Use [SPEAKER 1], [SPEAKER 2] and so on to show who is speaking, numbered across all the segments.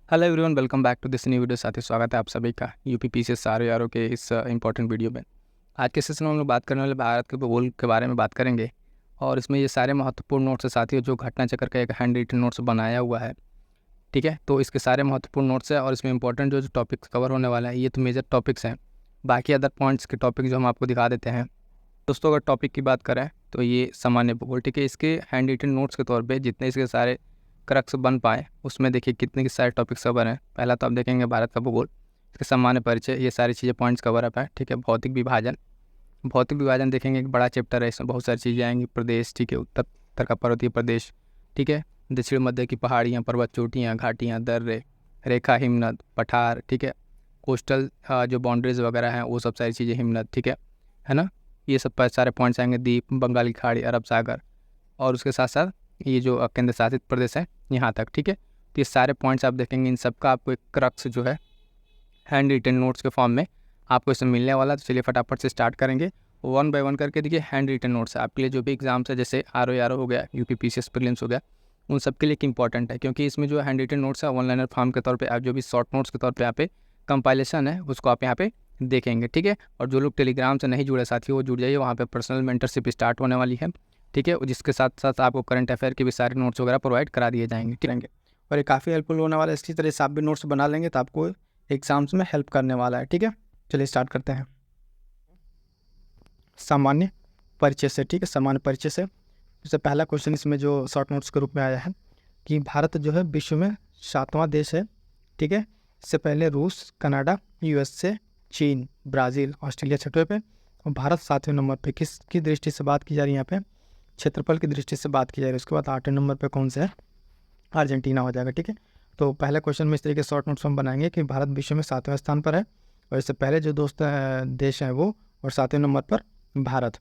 [SPEAKER 1] Hello everyone, welcome back to this new video. साथी स्वागत है आप सभी का यूपी पीसीएस आर के इस इंपॉर्टेंट वीडियो में। आज के सेशन में हम लोग बात करने वाले भारत के भूगोल के बारे में बात करेंगे और इसमें ये सारे महत्वपूर्ण नोट्स है साथियों, जो घटना चक्र का एक हैंड रिटन नोट्स बनाया हुआ है। ठीक है, तो इसके सारे महत्वपूर्ण नोट्स है और इसमें इंपॉर्टेंट जो टॉपिक्स कवर होने वाला है ये तो मेजर टॉपिक्स हैं। बाकी अदर पॉइंट्स के टॉपिक जो हम आपको दिखा देते हैं। दोस्तों, अगर टॉपिक की बात करें तो ये सामान्य भूगोल। ठीक है, इसके हैंड रिटन नोट्स के तौर पे जितने इसके सारे क्रक्स बन पाए उसमें देखिए कितने के सारे टॉपिक्स कवर हैं। पहला तो आप देखेंगे भारत का भूगोल, इसके सामान्य परिचय, ये सारी चीज़ें पॉइंट्स कवर अप है। ठीक है, भौतिक विभाजन देखेंगे, एक बड़ा चैप्टर है, इसमें बहुत सारी चीज़ें आएंगी। प्रदेश, ठीक है, उत्तर का पर्वतीय प्रदेश, ठीक है, दक्षिण मध्य की पहाड़ियाँ, पर्वत चोटियाँ, घाटियाँ, दर्रे, रेखा, हिमनद, पठार, ठीक है, कोस्टल जो बाउंड्रीज वगैरह हैं वो सब सारी चीज़ें, हिमनद, ठीक है ना, ये सब सारे पॉइंट्स आएंगे। द्वीप, बंगाल की खाड़ी, अरब सागर और उसके साथ साथ ये जो केंद्र शासित प्रदेश है यहाँ तक। ठीक है, तो ये सारे पॉइंट्स आप देखेंगे, इन सब का आपको एक क्रक्स जो है हैंड रिटन नोट्स के फॉर्म में आपको इसमें मिलने वाला। तो चलिए फटाफट से स्टार्ट करेंगे, वन बाय वन करके। देखिए, हैंड रिटन नोट्स है आपके लिए जो भी एग्जाम्स है, जैसे आर हो गया, यूपी पीसीएस प्रीलिम्स हो गया, उन सब के लिए एक इंपॉर्टेंट है, क्योंकि इसमें जो हैंड रिटन नोट्स है वन लाइनर फॉर्म के तौर पे आप जो भी शॉर्ट नोट्स के तौर पे यहाँ पे कंपाइलेशन है उसको आप यहाँ पे देखेंगे। ठीक है, और जो लोग टेलीग्राम से नहीं जुड़े साथी वो जुड़ जाइए, वहाँ पे पर्सनल मेंटरशिप स्टार्ट होने वाली है। ठीक है, जिसके साथ साथ आपको करंट अफेयर के भी सारे नोट्स वगैरह प्रोवाइड करा दिए जाएंगे। ठीक है, और ये काफ़ी हेल्पफुल होने वाला है। इसी तरह से आप भी नोट्स बना लेंगे तो आपको एग्जाम्स में हेल्प करने वाला है। ठीक है, चलिए स्टार्ट करते हैं सामान्य परिचय से। ठीक है, सामान्य परिचय से जैसे पहला क्वेश्चन इसमें जो शॉर्ट नोट्स के रूप में आया है कि भारत जो है विश्व में 7वां देश है। ठीक है, इससे पहले रूस, कनाडा, यूएसए, चीन, ब्राज़ील, ऑस्ट्रेलिया छठवें पे और भारत 7वें नंबर पे। किसकी दृष्टि से बात की जा रही है यहाँ पे? क्षेत्रफल की दृष्टि से बात की जा रही है। उसके बाद 8वें नंबर पे कौन सा है? अर्जेंटीना हो जाएगा। ठीक है, तो पहले क्वेश्चन में इस तरीके शॉर्ट नोट्स हम बनाएंगे कि भारत विश्व में 7वें स्थान पर है और इससे पहले जो देश हैं वो, और 7वें नंबर पर भारत।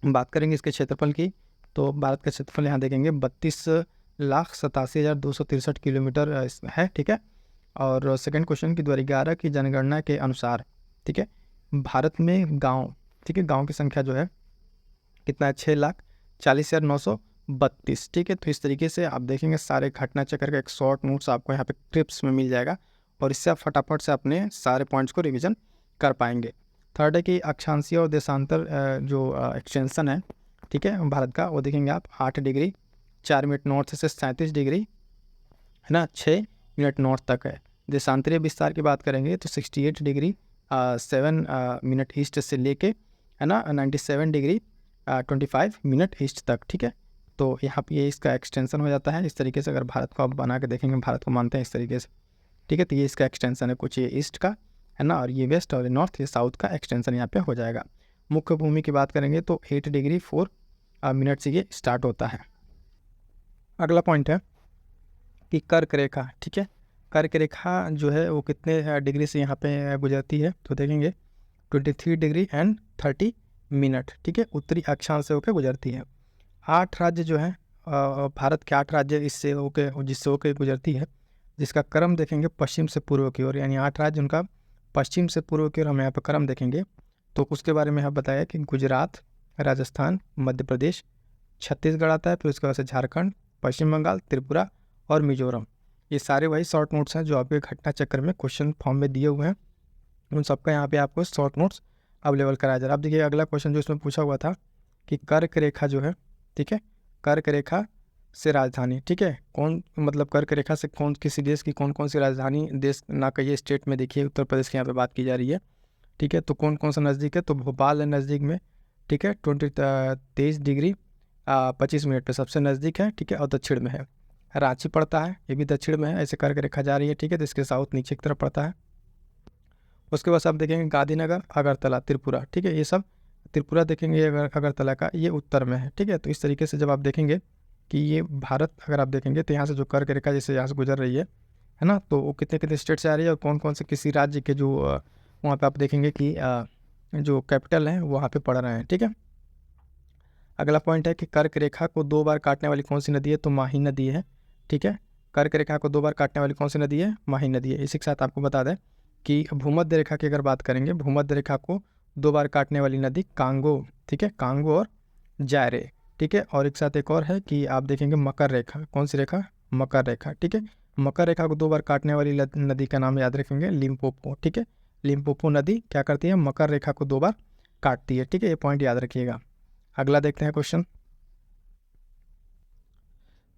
[SPEAKER 1] बात करेंगे इसके क्षेत्रफल की, तो भारत का क्षेत्रफल यहाँ देखेंगे 32,87,263 किलोमीटर है। ठीक है, और सेकंड क्वेश्चन की 2011 की जनगणना के अनुसार, ठीक है, भारत में गांव, ठीक है, गांव की संख्या जो है कितना है? 6,40,932। ठीक है, तो इस तरीके से आप देखेंगे सारे घटना चक्र का एक शॉर्ट नोट्स आपको यहाँ पे क्लिप्स में मिल जाएगा और इससे आप फटाफट से अपने सारे पॉइंट्स को रिविजन कर पाएंगे। थर्ड है कि अक्षांशीय और देशांतर जो एक्सटेंशन है, ठीक है, भारत का, वो देखेंगे आप 8 डिग्री 4 मिनट नॉर्थ से 37 डिग्री है ना 6 मिनट नॉर्थ तक है। देशांतरीय विस्तार की बात करेंगे तो 68 डिग्री 7 मिनट ईस्ट से लेके, है ना, 97 डिग्री 25 मिनट ईस्ट तक। ठीक है, तो यहाँ पे ये इसका एक्सटेंशन हो जाता है इस तरीके से। अगर भारत को आप बना के देखेंगे, भारत को मानते हैं इस तरीके से। ठीक है, तो ये इसका एक्सटेंशन है, कुछ ये ईस्ट का है ना, और ये वेस्ट और ये नॉर्थ, ये साउथ का एक्सटेंशन यहाँ पे हो जाएगा। मुख्य भूमि की बात करेंगे तो 8 डिग्री 4 मिनट से ये स्टार्ट होता है। अगला पॉइंट है कि कर्क रेखा। ठीक है, कर्क रेखा जो है वो कितने डिग्री से यहाँ पे गुजरती है? तो देखेंगे 23 डिग्री एंड 30 मिनट। ठीक है, उत्तरी अक्षांश से होकर गुजरती है। 8 राज्य जो है भारत के 8 राज्य इससे होके, जिससे होकर गुजरती है, जिसका क्रम देखेंगे पश्चिम से पूर्व की ओर, यानी 8 राज्य उनका पश्चिम से पूर्व की ओर हम यहाँ पर क्रम देखेंगे। तो उसके बारे में यहाँ बताया कि गुजरात, राजस्थान, मध्य प्रदेश, छत्तीसगढ़ आता है, फिर उसके बाद से झारखंड, पश्चिम बंगाल, त्रिपुरा और मिजोरम। ये सारे वही शॉर्ट नोट्स हैं जो आपके घटना चक्र में क्वेश्चन फॉर्म में दिए हुए हैं। उन सबका यहाँ पे आपको शॉर्ट नोट्स अवेलेबल कराया जा रहा है। अब देखिए अगला क्वेश्चन जो इसमें पूछा हुआ था कि कर्क रेखा जो है, ठीक है, कर्क रेखा से राजधानी, ठीक है, कौन, मतलब कर्क रेखा से कौन, किसी देश की कौन कौन सी राजधानी, देश ना कहिए, स्टेट में देखिए उत्तर प्रदेश की यहाँ पे बात की जा रही है। ठीक है, तो कौन कौन सा नज़दीक है? तो भोपाल है नज़दीक में। ठीक है, 23 डिग्री 25 मिनट पे सबसे नज़दीक है। ठीक है, और दक्षिण में है। रांची पड़ता है, ये भी दक्षिण में है, ऐसे करके रेखा जा रही है। ठीक है, तो इसके साउथ नीचे की तरफ पड़ता है। उसके बाद आप देखेंगे गांधीनगर, अगरतला, त्रिपुरा। ठीक है, ये सब त्रिपुरा देखेंगे, अगरतला का ये उत्तर में है। ठीक है, तो इस तरीके से जब आप देखेंगे कि ये भारत, अगर आप देखेंगे तो यहाँ से जो कर्क रेखा जैसे यहाँ से गुजर रही है ना, तो वो कितने कितने स्टेट से आ रही है और कौन कौन से किसी राज्य के जो वहाँ पे आप देखेंगे कि जो कैपिटल हैं वहाँ पे पड़ रहे हैं। ठीक है, अगला पॉइंट है कि कर्क रेखा को 2 बार काटने वाली कौन सी नदी है? तो माही नदी है। ठीक है, कर्क रेखा को 2 बार काटने वाली कौन सी नदी है? माही नदी है। इसी के साथ आपको बता दें कि भूमध्य रेखा की अगर बात करेंगे, भूमध्य रेखा को 2 बार काटने वाली नदी कांगो। ठीक है, कांगो और जायरे। ठीक है, और एक साथ एक और है कि आप देखेंगे मकर रेखा। कौन सी रेखा? मकर रेखा। ठीक है, मकर रेखा को 2 बार काटने वाली नदी का नाम याद रखेंगे, लिम्पोपो। ठीक है, लिम्पोपो नदी क्या करती है, मकर रेखा को 2 बार काटती है। ठीक है, ये पॉइंट याद रखिएगा। अगला देखते हैं क्वेश्चन।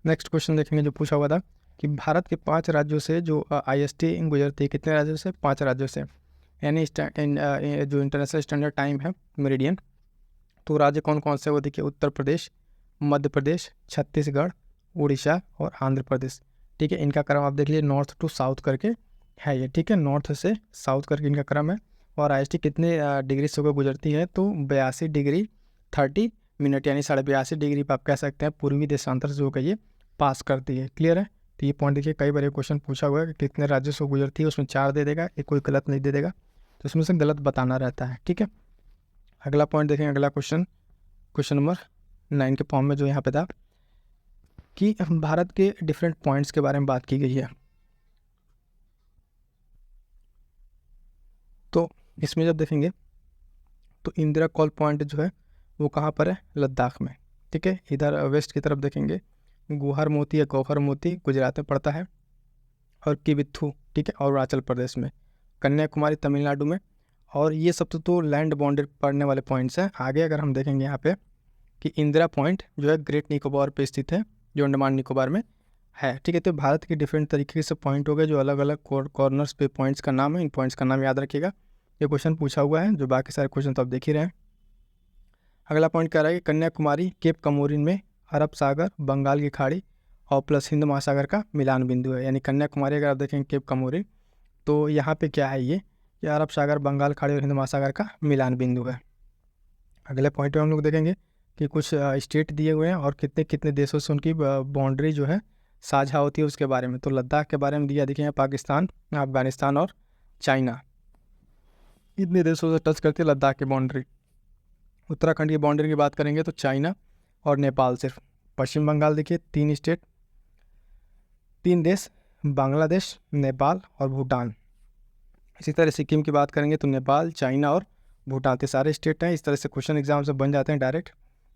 [SPEAKER 1] नेक्स्ट क्वेश्चन देखेंगे जो पूछा हुआ था कि भारत के 5 राज्यों से जो IST गुजरती है, कितने राज्यों से, 5 राज्यों से, यानी जो इंटरनेशनल स्टैंडर्ड टाइम है मेरिडियन, तो राज्य कौन कौन से, वो देखिए उत्तर प्रदेश, मध्य प्रदेश, छत्तीसगढ़, उड़ीसा और आंध्र प्रदेश। ठीक है, इनका क्रम आप देख लीजिए, नॉर्थ टू साउथ करके है ये। ठीक है, नॉर्थ से साउथ करके इनका क्रम है। और IST कितने डिग्री से होकर गुजरती है, तो 82 डिग्री 30 मिनट, यानी 82.5 डिग्री पर आप कह सकते हैं पूर्वी देशांतर से होकर ये पास करती है। क्लियर है, तो ये पॉइंट देखिए, कई बार ये क्वेश्चन पूछा हुआ है कि कितने राज्यों से गुजरती है, उसमें 4 दे देगा, एक कोई गलत नहीं दे देगा, तो उसमें से गलत बताना रहता है। ठीक है, अगला पॉइंट देखेंगे, अगला क्वेश्चन, क्वेश्चन नंबर 9 के फॉर्म में जो यहाँ पे था कि भारत के डिफरेंट पॉइंट्स के बारे में बात की गई है। तो इसमें जब देखेंगे तो इंदिरा कॉल पॉइंट जो है वो कहाँ पर है, लद्दाख में। ठीक है, इधर वेस्ट की तरफ देखेंगे, गुहर मोती या गौहर मोती गुजरात में पड़ता है, और किबिथु, ठीक है, और अरुणाचल प्रदेश में, कन्याकुमारी तमिलनाडु में। और ये सब तो लैंड बाउंड्री पड़ने वाले पॉइंट्स हैं। आगे अगर हम देखेंगे यहाँ पे कि इंदिरा पॉइंट जो है ग्रेट निकोबार पे स्थित है, जो अंडमान निकोबार में है। ठीक है, तो भारत के डिफरेंट तरीके से पॉइंट हो गए जो अलग अलग कॉर्नर्स पे पॉइंट्स का नाम है। इन पॉइंट्स का नाम याद रखिएगा, ये क्वेश्चन पूछा हुआ है, जो बाकी सारे क्वेश्चन तो आप देख ही रहे हैं। अगला पॉइंट कह रहा है कि कन्याकुमारी केप कमोरिन में अरब सागर, बंगाल की खाड़ी और प्लस हिंद महासागर का मिलान बिंदु है। यानी कन्याकुमारी अगर आप देखेंगे केप कमोरिन, तो यहाँ पे क्या है, ये अरब सागर, बंगाल खाड़ी और हिंद महासागर का मिलान बिंदु है। अगले पॉइंट में हम लोग देखेंगे कि कुछ स्टेट दिए हुए हैं और कितने कितने देशों से उनकी बाउंड्री जो है साझा होती है उसके बारे में। तो लद्दाख के बारे में दिया, देखेंगे पाकिस्तान, अफगानिस्तान और चाइना, इतने देशों से टच करती है लद्दाख की बाउंड्री। उत्तराखंड की बाउंड्री की बात करेंगे तो चाइना और नेपाल सिर्फ। पश्चिम बंगाल देखिए 3 स्टेट, 3 देश, बांग्लादेश, नेपाल और भूटान। इसी तरह सिक्किम की बात करेंगे तो नेपाल, चाइना और भूटान, के सारे स्टेट हैं। इस तरह से क्वेश्चन एग्जाम से बन जाते हैं डायरेक्ट।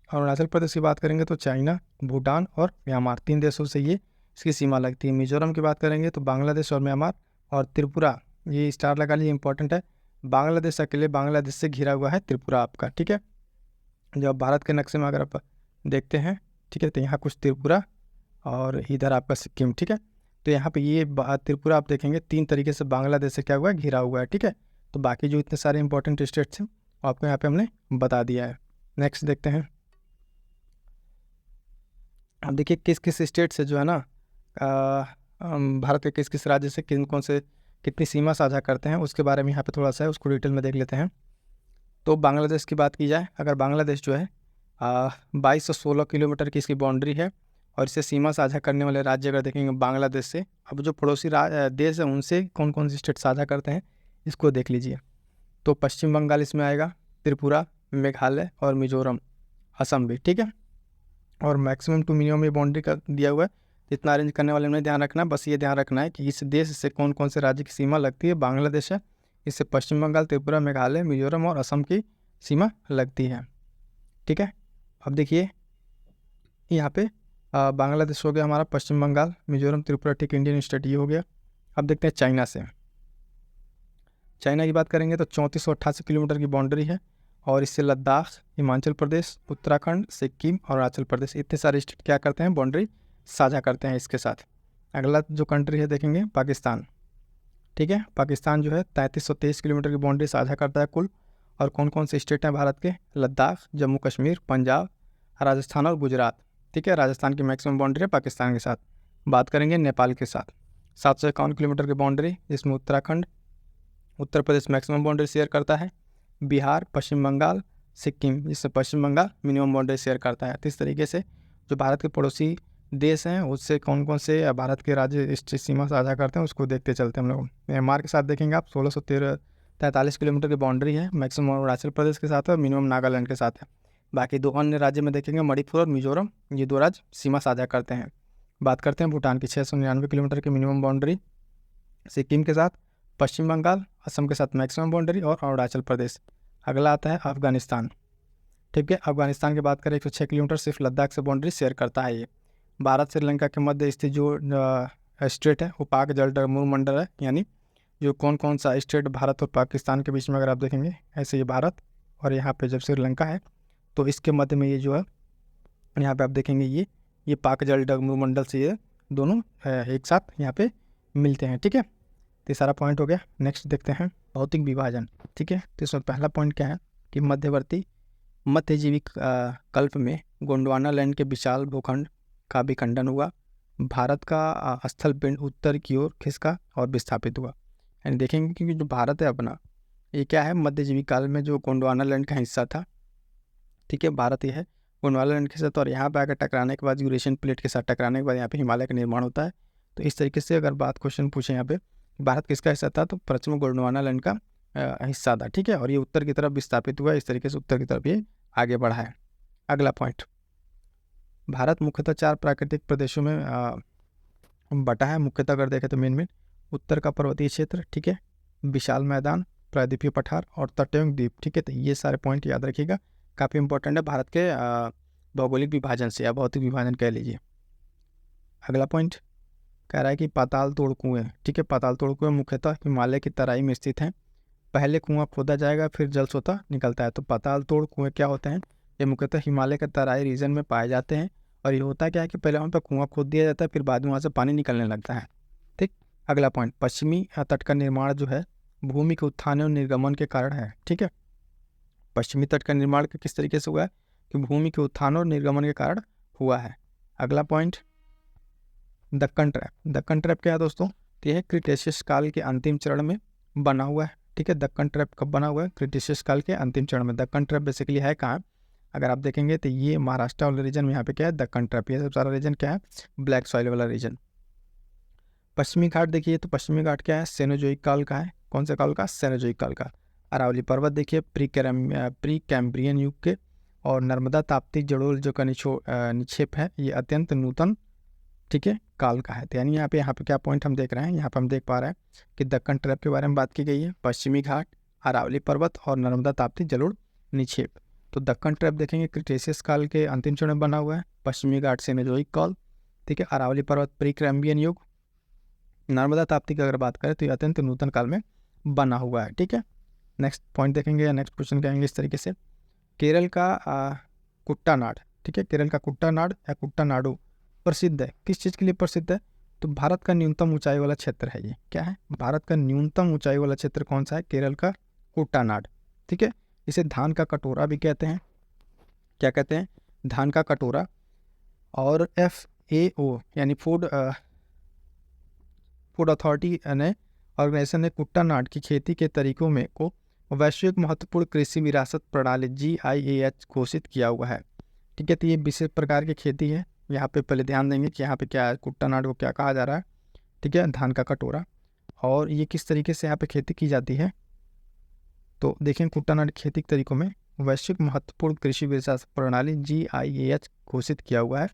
[SPEAKER 1] और अरुणाचल प्रदेश की बात करेंगे तो चाइना, भूटान और म्यांमार, 3 देशों से ये इसकी सीमा लगती है। मिजोरम की बात करेंगे तो बांग्लादेश और म्यांमार और त्रिपुरा, ये स्टार लगा लीजिए, इंपॉर्टेंट है, बांग्लादेश अकेले बांग्लादेश से घिरा हुआ है त्रिपुरा आपका। ठीक है, जब भारत के नक्शे में अगर आप देखते हैं, ठीक है, तो यहाँ कुछ त्रिपुरा और इधर आपका सिक्किम। ठीक है, तो यहाँ पे ये त्रिपुरा आप देखेंगे 3 तरीके से बांग्लादेश से क्या हुआ है, घिरा हुआ है। ठीक है, तो बाकी जो इतने सारे इंपॉर्टेंट स्टेट्स हैं आपको यहाँ पे हमने बता दिया है। नेक्स्ट देखते हैं, अब देखिए किस किस स्टेट से जो है ना भारत के किस किस राज्य से कौन से कितनी सीमा साझा करते हैं उसके बारे में यहाँ पे थोड़ा सा है, उसको डिटेल में देख लेते हैं। तो बांग्लादेश की बात की जाए, अगर बांग्लादेश जो है 2216 किलोमीटर की इसकी बाउंड्री है, और इससे सीमा साझा करने वाले राज्य अगर देखेंगे बांग्लादेश से, अब जो पड़ोसी देश है उनसे कौन कौन से स्टेट साझा करते हैं इसको देख लीजिए। तो पश्चिम बंगाल इसमें आएगा, त्रिपुरा, मेघालय और मिजोरम, असम भी। ठीक है, और मैक्सिमम टू मिनिमम ये बाउंड्री का दिया हुआ है, इतना अरेंज करने वाले में ध्यान रखना है, बस ये ध्यान रखना है कि इस देश से कौन कौन से राज्य की सीमा लगती है। बांग्लादेश है, इससे पश्चिम बंगाल, त्रिपुरा, मेघालय, मिजोरम और असम की सीमा लगती है। ठीक है, अब देखिए यहाँ पे बांग्लादेश हो गया हमारा, पश्चिम बंगाल, मिजोरम, त्रिपुरा, ठीक, इंडियन स्टेट ये हो गया। अब देखते हैं चाइना से। चाइना की बात करेंगे तो 3488 किलोमीटर की बाउंड्री है, और इससे लद्दाख, हिमाचल प्रदेश, उत्तराखंड, सिक्किम और अरुणाचल प्रदेश, इतने सारे स्टेट क्या करते हैं, बाउंड्री साझा करते हैं इसके साथ। अगला जो कंट्री है देखेंगे पाकिस्तान। ठीक है, पाकिस्तान जो है 3323 किलोमीटर की बाउंड्री साझा करता है कुल। और कौन कौन से स्टेट हैं भारत के, लद्दाख, जम्मू कश्मीर, पंजाब, राजस्थान और गुजरात। ठीक है, राजस्थान की मैक्सिमम बाउंड्री है पाकिस्तान के साथ। बात करेंगे नेपाल के साथ, 751 किलोमीटर की बाउंड्री, जिसमें Uttarakhand, Uttar Pradesh maximum boundary share करता है, बिहार, पश्चिम बंगाल, सिक्किम, जिससे पश्चिम बंगाल मिनिमम बाउंड्री शेयर करता है। तो इस तरीके से जो भारत के पड़ोसी देश हैं उससे कौन कौन से भारत के राज्य इस सीमा साझा करते हैं उसको देखते चलते हैं हम लोग। म्यांमार के साथ देखेंगे आप 1643 किलोमीटर की बाउंड्री है, मैक्सिमम अरुणाचल प्रदेश के साथ है, मिनिमम नागालैंड के साथ है। बाकी 2 अन्य राज्य में देखेंगे मणिपुर और मिजोरम, ये 2 राज्य सीमा साझा करते हैं। बात करते हैं भूटान की, 699 किलोमीटर की मिनिमम बाउंड्री, सिक्किम के साथ, पश्चिम बंगाल, असम के साथ मैक्सिमम बाउंड्री और अरुणाचल प्रदेश। अगला आता है अफगानिस्तान। ठीक है, अफगानिस्तान की बात करें 106 किलोमीटर सिर्फ लद्दाख से बाउंड्री शेयर करता है ये। भारत श्रीलंका के मध्य स्थित जो स्टेट है वो पाक जल मंडल है, यानी जो कौन कौन सा स्टेट भारत और पाकिस्तान के बीच में अगर आप देखेंगे ऐसे ये भारत और यहाँ पे जब श्रीलंका है तो इसके मध्य में ये जो है यहाँ पे आप देखेंगे ये पाक जल मंडल से ये दोनों एक साथ यहाँ पे मिलते हैं। ठीक है, तो ये सारा पॉइंट हो गया। नेक्स्ट देखते हैं भौतिक विभाजन। ठीक है, तो इसमें पहला पॉइंट क्या है कि मध्यवर्ती मध्यजीवी कल्प में गोंडवाना लैंड के विशाल भूखंड का विखंडन हुआ। भारत का स्थल पिंड उत्तर की ओर खिसका और विस्थापित हुआ। यानी देखेंगे कि जो भारत है अपना ये क्या है, मध्यजीवी काल में जो गोंडवाना लैंड का हिस्सा था। ठीक है, भारत ये है गोंडवाना लैंड के साथ, और यहाँ पे आकर टकराने के बाद यूरेशियन प्लेट के साथ टकराने के बाद यहाँ पे हिमालय का निर्माण होता है। तो इस तरीके से अगर बात क्वेश्चन पूछे यहाँ पे भारत किसका हिस्सा था, तो पश्चिम गोंडवाना लैंड का हिस्सा था। ठीक है, और ये उत्तर की तरफ विस्थापित हुआ, इस तरीके से उत्तर की तरफ ये आगे बढ़ा है। अगला पॉइंट, भारत मुख्यतः 4 प्राकृतिक प्रदेशों में बटा है। मुख्यतः अगर देखें तो मेन उत्तर का पर्वतीय क्षेत्र, ठीक है, विशाल मैदान, प्रायद्वीपीय पठार और तटों द्वीप। ठीक है, तो ये सारे पॉइंट याद रखिएगा, काफ़ी इंपॉर्टेंट है भारत के भौगोलिक विभाजन से या भौतिक विभाजन कह लीजिए। अगला पॉइंट कह रहा है कि पाताल तोड़ कुएँ। ठीक है, पाताल तोड़ कुएँ मुख्यतः हिमालय की तराई में स्थित हैं। पहले कुआं खोदा जाएगा फिर जल सोता निकलता है। तो पाताल तोड़ कुएँ क्या होते हैं, ये मुख्यतः हिमालय के तराई रीजन में पाए जाते हैं। और ये होता क्या है कि पहले वहाँ पर कुआं खोद दिया जाता है, फिर बाद में वहाँ से पानी निकलने लगता है। ठीक, अगला पॉइंट, पश्चिमी तट का निर्माण जो है भूमि के उत्थान और निर्गमन के कारण है। ठीक है, पश्चिमी तट का निर्माण किस तरीके से हुआ है कि भूमि के उत्थान और निर्गमन के कारण हुआ है। अगला point, Deccan trap. Deccan trap क्या है दोस्तों, तो यह क्रिटेशियस काल के अंतिम चरण में बना हुआ है। ठीक है, दक्कन ट्रैप कब बना हुआ है, क्रिटेशियस काल के अंतिम चरण में। दक्कन ट्रैप बेसिकली है कहाँ, अगर आप देखेंगे तो ये महाराष्ट्र वाला रीजन में यहाँ पे क्या है, दक्कन ट्रैप। ये सब सारा रीजन क्या है, ब्लैक सॉइल वाला रीजन। पश्चिमी घाट देखिए, तो पश्चिमी घाट क्या है, सेनोजोइक काल का है। कौन से काल का, सेनोजोइक काल का। अरावली पर्वत देखिए प्री कैम्ब्रियन युग के। और नर्मदा ताप्ती जड़ोल जो का निक्षेप है ये अत्यंत नूतन, ठीक है, काल का है। तो यानी यहाँ पे क्या पॉइंट हम देख रहे हैं, यहाँ पे हम देख पा रहे हैं कि दक्कन ट्रैप के बारे में बात की गई है, पश्चिमी घाट, अरावली पर्वत और नर्मदा ताप्ती जलोढ़ निक्षेप। तो दक्कन ट्रैप देखेंगे क्रिटेशियस काल के अंतिम चरण में बना हुआ है, पश्चिमी घाट सेनोजोइक काल, ठीक है, अरावली पर्वत प्री कैम्ब्रियन युग, नर्मदा ताप्ती की अगर बात करें तो ये अत्यंत नूतन काल में बना हुआ है। ठीक है, नेक्स्ट पॉइंट देखेंगे या नेक्स्ट क्वेश्चन कहेंगे इस तरीके से, केरल का कुट्टानाड। ठीक है, केरल का कुट्टानाड या कुट्टानाडु प्रसिद्ध है, किस चीज़ के लिए प्रसिद्ध है, तो भारत का न्यूनतम ऊंचाई वाला क्षेत्र है। ये क्या है, भारत का न्यूनतम ऊंचाई वाला क्षेत्र कौन सा है, केरल का कुट्टानाड। ठीक है, इसे धान का कटोरा भी कहते हैं। क्या कहते हैं, धान का कटोरा। और FAO यानी फूड अथॉरिटी ने ऑर्गेनाइजेशन ने कुट्टानाड की खेती के तरीकों में को वैश्विक महत्वपूर्ण कृषि विरासत प्रणाली GIAH घोषित किया हुआ है। ठीक है, तो ये विशेष प्रकार की खेती है। यहाँ पे पहले ध्यान देंगे कि यहाँ पे क्या है, कुट्टानाड को क्या कहा जा रहा है। ठीक है, धान का कटोरा। और ये किस तरीके से यहाँ पे खेती की जाती है, तो देखें कुट्टानाड खेती के तरीकों में वैश्विक महत्वपूर्ण कृषि विरासत प्रणाली GIAH घोषित किया हुआ है।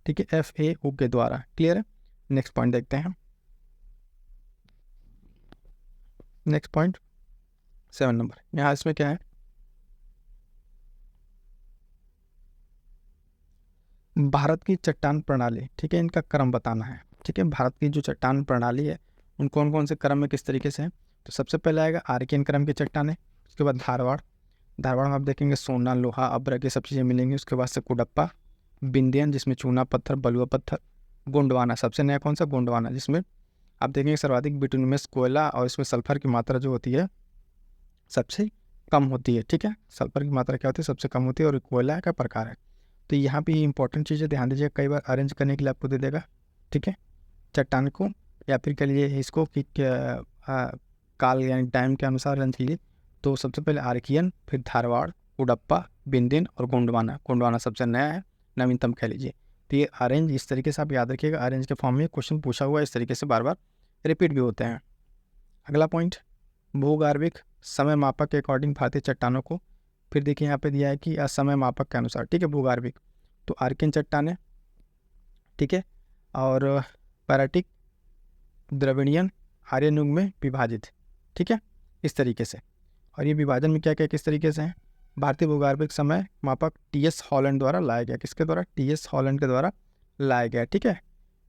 [SPEAKER 1] ठीक है, FAO के द्वारा। क्लियर है, नेक्स्ट पॉइंट देखते हैं। नेक्स्ट पॉइंट 7 नंबर, यहाँ इसमें क्या है, भारत की चट्टान प्रणाली। ठीक है, इनका क्रम बताना है। ठीक है, भारत की जो चट्टान प्रणाली है उन कौन कौन से क्रम में किस तरीके से है, तो सबसे पहले आएगा आर्कियन क्रम की चट्टानें, उसके बाद धारवाड़ में आप देखेंगे सोना, लोहा, अब्रक, ये सब चीज़ें मिलेंगी। उसके बाद से कुडप्पा, बिंदियन जिसमें चूना पत्थर, बलुआ पत्थर, गोंडवाना, सबसे नया कौन सा, गोंडवाना, जिसमें आप देखेंगे सर्वाधिक बिटुमिनस कोयला और इसमें सल्फर की मात्रा जो होती है सबसे कम होती है। ठीक है, सल्फर की मात्रा क्या होती है, सबसे कम होती है, और कोयला का प्रकार है। तो यहाँ पे इंपॉर्टेंट चीज़ें ध्यान दीजिएगा, कई बार अरेंज करने के लिए आपको दे देगा। ठीक है, चट्टान को या फिर कह लीजिए इसको कि काल यानी टाइम के अनुसार अरेंज कीजिए। तो सबसे पहले आर्कियन, फिर धारवाड़, कुडप्पा, बिंदिन और गोंडवाना सबसे नया है, नवीनतम कह लीजिए। तो ये अरेंज इस तरीके से आप याद रखिएगा, अरेंज के फॉर्म में क्वेश्चन पूछा हुआ इस तरीके से बार बार रिपीट भी होते हैं। अगला पॉइंट, भूगार्भिक समय मापक के अकॉर्डिंग भारतीय चट्टानों को, फिर देखिए यहाँ पे दिया है कि समय मापक के अनुसार। ठीक है, भूगार्भिक तो आर्कियन चट्टानें, ठीक है, और पैराटिक, द्रविड़ियन, आर्यन युग में विभाजित। ठीक है, इस तरीके से। और ये विभाजन में क्या क्या किस तरीके से है, भारतीय भूगार्भिक समय मापक TS हॉलैंड द्वारा लाया गया। किसके द्वारा, TS हॉलैंड के द्वारा लाया गया। ठीक है,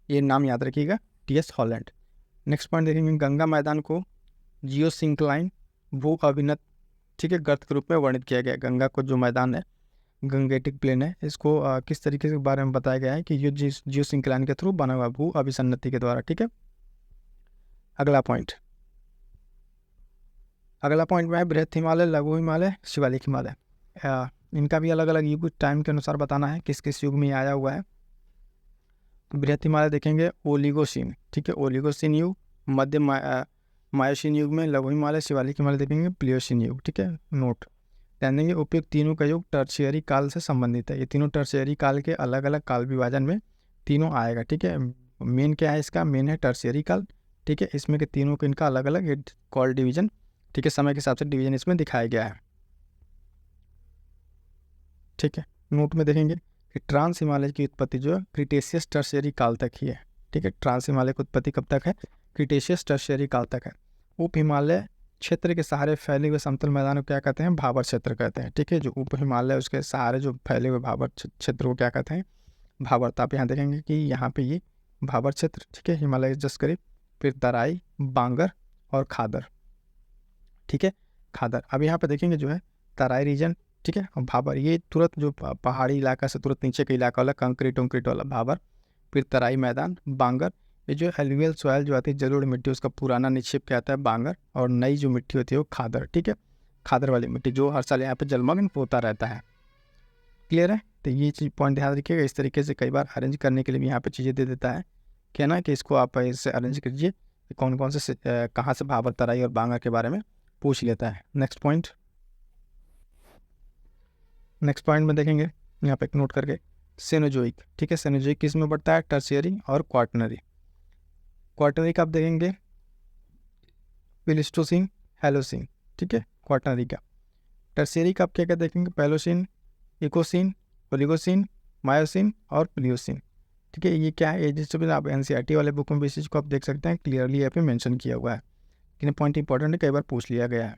[SPEAKER 1] ये नाम याद रखिएगा, टी.एस. हॉलैंड। नेक्स्ट पॉइंट देखेंगे, गंगा मैदान को जियोसिंक्लाइन भू अभिनत, ठीक है, गर्त के रूप में वर्णित किया गया है। गंगा को जो मैदान है, गंगेटिक प्लेन है, इसको किस तरीके से बारे में बताया गया है कि ये जियोसिंक्लाइन के थ्रू बना हुआ भू अभिसन्नति के द्वारा, ठीक है। अगला पॉइंट में है बृहत हिमालय, लघु हिमालय, शिवालिक हिमालय। इनका भी अलग अलग युग टाइम के अनुसार बताना है किस किस युग में आया हुआ है। तो बृहत हिमालय देखेंगे ओलिगोसीन, ठीक है, ओलिगोसीन युग, मध्य मायोसीन युग में। लघु हिमालय शिवालिक हिमालय देखेंगे प्लियोसीन युग, ठीक है। नोट ध्यान देंगे, उपयुक्त तीनों का युग टर्शियरी काल से संबंधित है। ये तीनों टर्शियरी काल के अलग अलग काल विभाजन में तीनों आएगा, ठीक है। मेन क्या है इसका, मेन है टर्शियरी काल, ठीक है। इसमें के तीनों को इनका अलग अलग कॉल डिवीजन, ठीक है, समय के हिसाब से डिवीजन इसमें दिखाया गया है, ठीक है। नोट में देखेंगे कि ट्रांस हिमालय की उत्पत्ति जो है क्रिटेशियस टर्शियरी काल तक ही है, ठीक है। ट्रांस हिमालय की उत्पत्ति कब तक है, क्रिटेशियस टर्शियरी काल तक है। उप हिमालय क्षेत्र के सहारे फैले हुए समतल मैदानों को क्या कहते हैं, भाबर क्षेत्र कहते हैं, ठीक है। जो उप हिमालय उसके सहारे जो फैले हुए भाबर क्षेत्र को क्या कहते हैं, भाबर। तो आप यहाँ देखेंगे कि यहाँ पे ये भाबर क्षेत्र, ठीक है, हिमालय जस्ट करीब, फिर तराई, बांगर और खादर, ठीक है, खादर। अब यहाँ पे देखेंगे जो है तराई रीजन, ठीक है, और भाबर, ये तुरंत जो पहाड़ी इलाका से तुरंत नीचे का इलाका वाला कंक्रीट उंक्रीट वाला भाबर, फिर तराई मैदान बांगर। ये जो एलुवियल सॉइल जो आती है, जलोढ़ मिट्टी, उसका पुराना निक्षेप क्या आता है, बांगर। और नई जो मिट्टी होती है वो खादर, ठीक है, खादर वाली मिट्टी जो हर साल यहाँ पे जलमग्न होता रहता है। क्लियर है। तो ये चीज़ पॉइंट ध्यान रखिएगा। इस तरीके से कई बार अरेंज करने के लिए भी यहाँ पे चीज़ें दे देता है, क्या ना, कि इसको आप इससे अरेंज कीजिए, कौन कौन से कहाँ से भाबर, तराई और बांगर के बारे में पूछ लेता है। नेक्स्ट पॉइंट में देखेंगे यहाँ पे एक नोट करके, सेनोजोइक, ठीक है। सेनोजोइक किस में बढ़ता है, टर्शियरी और क्वार्टनरी। क्वार्टनरी का आप देखेंगे प्लीस्टोसीन, हेलोसीन, ठीक है, क्वार्टनरी का। टर्शियरी का आप क्या क्या देखेंगे, पैलोसीन, इकोसीन, ओलिगोसीन, मायोसीन और प्लियोसीन, ठीक है। ये क्या है, ये जिससे आप एनसीईआरटी वाले बुक में भी इस चीज़ को आप देख सकते हैं, क्लियरली यहाँ पे मेंशन किया हुआ है, लेकिन पॉइंट इंपॉर्टेंट है, कई बार पूछ लिया गया है।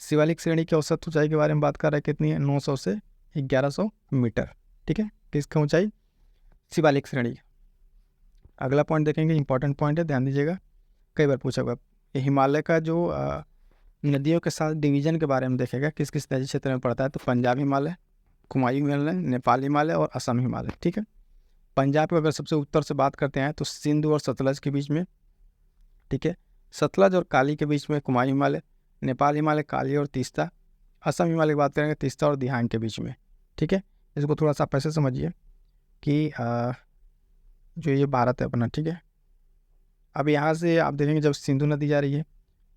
[SPEAKER 1] शिवालिक श्रेणी की औसत ऊंचाई के बारे में बात कर रहा है, कितनी है, 900 से 1100 मीटर, ठीक है, किसकी ऊंचाई, शिवालिक श्रेणी। अगला पॉइंट देखेंगे, इंपॉर्टेंट पॉइंट है, ध्यान दीजिएगा, कई बार पूछा हुआ। ये हिमालय का जो नदियों के साथ डिवीजन के बारे में देखेगा, किस किस नदी क्षेत्र में पड़ता है, तो पंजाब हिमालय, कुमायूं हिमालय, नेपाल हिमालय और असम हिमालय, ठीक है। पंजाब को अगर सबसे उत्तर से बात करते हैं तो सिंधु और सतलज के बीच में, ठीक है, सतलज और काली के बीच में कुमायूं हिमालय, नेपाल हिमालय काली और तीस्ता, असम हिमालय की बात करेंगे तीस्ता और दिहांग के बीच में, ठीक है। इसको थोड़ा सा आप ऐसे समझिए कि जो ये भारत है अपना, ठीक है, अब यहाँ से आप देखेंगे जब सिंधु नदी जा रही है,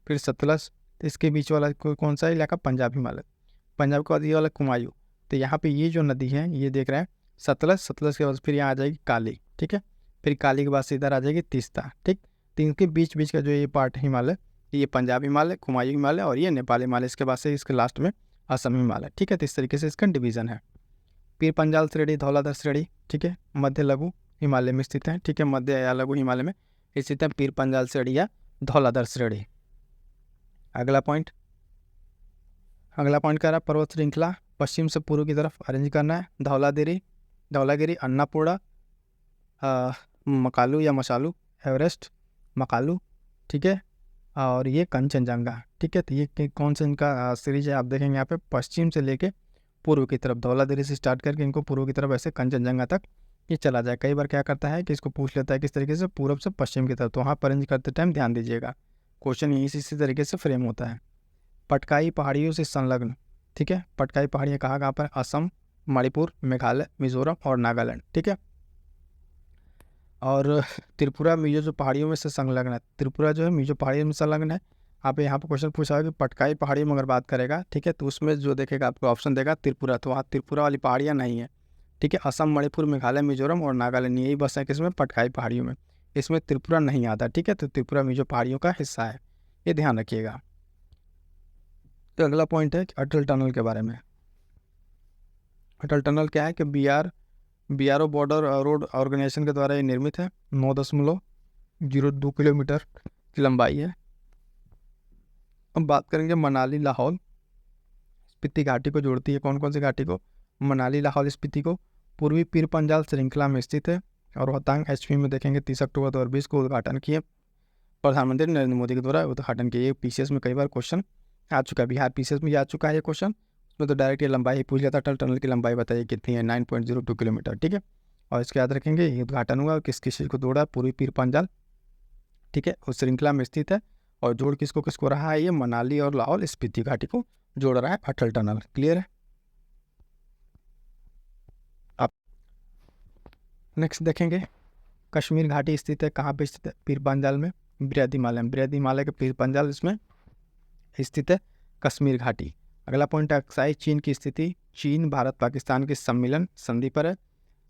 [SPEAKER 1] फिर सतलज, तो इसके बीच वाला कौन सा इलाका, पंजाब हिमालय, पंजाब के बाद ये वाला कुमायूं। तो यहाँ पे ये जो नदी है, ये देख रहे हैं सतलज, सतलज के बाद फिर यहाँ आ जाएगी काली, ठीक है, फिर काली के बाद से इधर आ जाएगी तीस्ता, ठीक। तो इनके बीच बीच का जो ये पार्ट हिमालय, ये पंजाब हिमालय, कुमायूं हिमालय और ये नेपाल हिमालय, इसके बाद से इसके लास्ट में असम हिमालय, ठीक है। तो इस तरीके से इसका डिवीज़न है। पीर पंजाल श्रेणी, धौलाधर श्रेणी, ठीक है, मध्य लघु हिमालय में स्थित है, ठीक है, मध्य या लघु हिमालय में स्थित है पीर पंजाल श्रेणी या धौलाधर श्रेणी। अगला पॉइंट कह रहा है पर्वत श्रृंखला पश्चिम से पूर्व की तरफ अरेंज करना है, धौलागिरी, अन्नपूर्णा, मकालू या मशालू, एवरेस्ट, मकालू, ठीक है, और ये कंचनजंगा, ठीक है। तो ये कौन सा इनका सीरीज है, आप देखेंगे यहाँ पे पश्चिम से लेके पूर्व की तरफ, धौलागिरी से स्टार्ट करके इनको पूर्व की तरफ ऐसे कंचनजंगा तक ये चला जाए। कई बार क्या करता है कि इसको पूछ लेता है किस तरीके से, पूर्व से पश्चिम की तरफ, तो वहाँ पर अरेंज करते टाइम ध्यान दीजिएगा, क्वेश्चन इसी तरीके से फ्रेम होता है। पटकाई पहाड़ियों से संलग्न, ठीक है, पटकाई पहाड़ियाँ कहाँ पर, असम, मणिपुर, मेघालय, मिजोरम और नागालैंड, ठीक है। और त्रिपुरा मिजो जो पहाड़ियों में से संलग्न है, त्रिपुरा जो है मिजो पहाड़ियों में संलग्न है। आप यहाँ पर क्वेश्चन पूछा है कि पटकाई पहाड़ियों में अगर बात करेगा, ठीक है, तो उसमें जो देखेगा आपको ऑप्शन देगा त्रिपुरा, तो वहाँ त्रिपुरा वाली पहाड़ियाँ नहीं है, ठीक है। असम, मणिपुर, मेघालय, मिजोरम और नागालैंड यही बस है किसमें, पटकाई पहाड़ियों में, इसमें त्रिपुरा नहीं आता, ठीक है। तो त्रिपुरा मिजो पहाड़ियों का हिस्सा है, ये ध्यान रखिएगा। तो अगला पॉइंट है अटल टनल के बारे में। अटल टनल क्या है कि BRO बॉर्डर रोड ऑर्गेनाइजेशन के द्वारा ये निर्मित है, 9.02 किलोमीटर की लंबाई है। अब बात करेंगे मनाली लाहौल स्पीति घाटी को जोड़ती है, कौन कौन सी घाटी को, मनाली लाहौल स्पीति को, पूर्वी पीर पंजाल श्रृंखला में स्थित है, और रोहतांग एचपी में देखेंगे 30 अक्टूबर 2020 को उद्घाटन किए प्रधानमंत्री नरेंद्र मोदी के द्वारा उद्घाटन किए। पीसीएस में कई बार क्वेश्चन आ चुका है, बिहार पीसीएस में आ चुका है ये क्वेश्चन। उसमें तो डायरेक्ट ये लंबाई पूछ लिया था, अटल टनल की लंबाई बताइए कितनी है, 9.02 किलोमीटर, ठीक है। और इसके याद रखेंगे ये उद्घाटन हुआ किस किस चीज़ को जोड़ा, पूरी पीर पंजाल, ठीक है, उस श्रृंखला में स्थित है। और जोड़ किसको किसको रहा है, ये मनाली और लाहौल स्पीति घाटी को जोड़ रहा है अटल टनल। क्लियर है। अब नेक्स्ट देखेंगे कश्मीर घाटी स्थित है, कहाँ पे स्थित है, पीर पंजाल में, बृहद हिमालय में, बृहद हिमालय के पीर पंजाल इसमें स्थित है कश्मीर घाटी। अगला पॉइंट है अक्साई चीन की स्थिति, चीन भारत पाकिस्तान के सम्मिलन संधि पर है।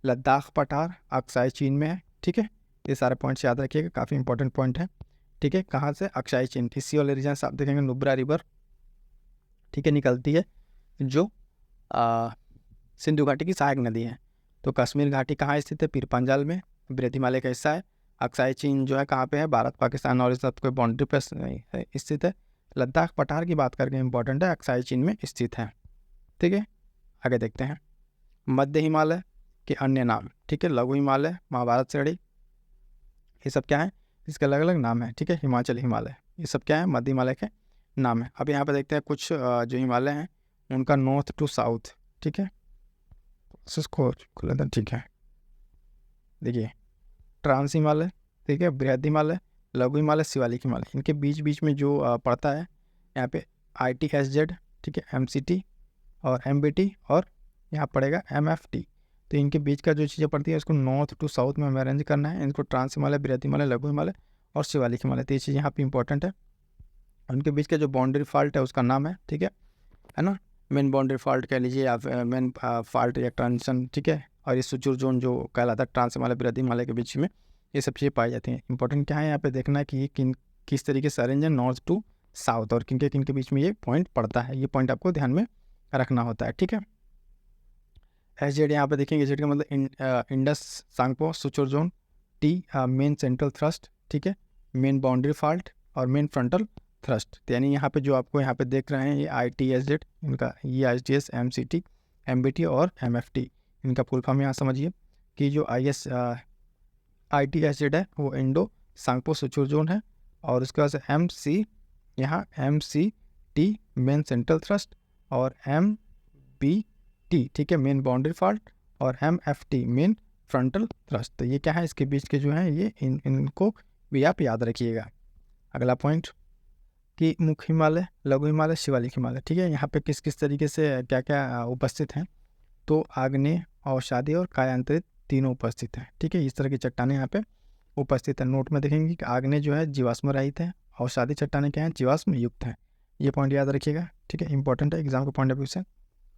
[SPEAKER 1] लद्दाख पठार अक्साई चीन में है, ठीक है। ये सारे पॉइंट्स याद रखिएगा, काफ़ी इंपॉर्टेंट पॉइंट है, ठीक है। कहाँ से, अक्साई चीन। इसी वाले रीजन से आप देखेंगे नुब्रा रिवर, ठीक है, निकलती है जो सिंधु घाटी की सहायक नदी है। तो कश्मीर घाटी कहाँ स्थित है, पीर पंजाल में, बृहद हिमालय का हिस्सा है। अक्साई चीन जो है कहाँ पे है, भारत पाकिस्तान और इस साथ कोई बाउंड्री पर स्थित है। लद्दाख पठार की बात करके इंपॉर्टेंट है, अक्साई चीन में स्थित है, ठीक है। आगे देखते हैं मध्य हिमालय के अन्य नाम, ठीक है। लघु हिमालय, महाभारत श्रेणी, ये सब क्या है, इसके अलग अलग नाम है, ठीक है। हिमाचल हिमालय, ये सब क्या है, मध्य हिमालय के नाम है। अब यहाँ पे देखते हैं कुछ जो हिमालय हैं उनका नॉर्थ टू साउथ, ठीक है, ठीक है। देखिए ट्रांस हिमालय, ठीक है, बृहद हिमालय, लघु हिमालय, शिवालिक हिमालय, इनके बीच बीच में जो पड़ता है यहाँ पे ITSZ, ठीक है, MCT और MBT, और यहाँ पड़ेगा MFT। तो इनके बीच का जो चीज़ें पड़ती है उसको नॉर्थ टू साउथ में हमें अरेंज करना है। इनको ट्रांस हिमालय, बृहद हिमालय, लघु हिमालय और शिवालिक हिमालय, तो ये चीज़ यहाँ पे इंपॉर्टेंट है। उनके बीच का जो बाउंड्री फॉल्ट है उसका नाम है, ठीक है ना, मेन बाउंड्री फॉल्ट कह लीजिए या मेन फॉल्ट या ट्रांजिशन, ठीक है। और ये सुचूर जोन जो कहलाता है ट्रांस हिमालय बृहद हिमालय के बीच में, ये सब चीज़ें पाई जाती हैं। इंपॉर्टेंट क्या है यहाँ पे देखना है कि ये किस तरीके से अरेंज है नॉर्थ टू साउथ, और किनके बीच में ये पॉइंट पड़ता है, ये पॉइंट आपको ध्यान में रखना होता है, ठीक है। SZ यहाँ पे देखेंगे, SZ का मतलब Indus Tsangpo suture zone, T main central thrust, ठीक है, मेन बाउंड्री फॉल्ट और मेन फ्रंटल थ्रस्ट। तो यानी यहाँ पे जो आपको यहाँ पे देख रहे हैं ये ITSZ, इनका ये ITS, MCT, MBT और MFT, इनका फुल फॉर्म यहाँ समझिए कि जो ITSZ है वो इंडो सांगपो सुचूर जोन है, और उसके बाद से MC यहाँ MCT मेन सेंट्रल थ्रस्ट और MBT, ठीक है, मेन बाउंड्री फॉल्ट और MFT मेन फ्रंटल थ्रस्ट। तो ये क्या है, इसके बीच के जो है ये इनको भी आप याद रखिएगा। अगला पॉइंट कि मुख्य हिमालय, लघु हिमालय, शिवालिक हिमालय, ठीक है। यहाँ पे किस किस तरीके से क्या क्या उपस्थित हैं, तो आग्नेय, अवसादी और कायांतरित तीनों उपस्थित हैं, ठीक है। इस तरह की चट्टानें यहाँ पे उपस्थित है। नोट में देखेंगे कि आग्नेय जो है जीवाश्म रहित है, अवसादी चट्टानें क्या हैं, जीवाश्म युक्त हैं। ये पॉइंट याद रखिएगा, ठीक है, इंपॉर्टेंट है एग्जाम के पॉइंट ऑफ व्यू से,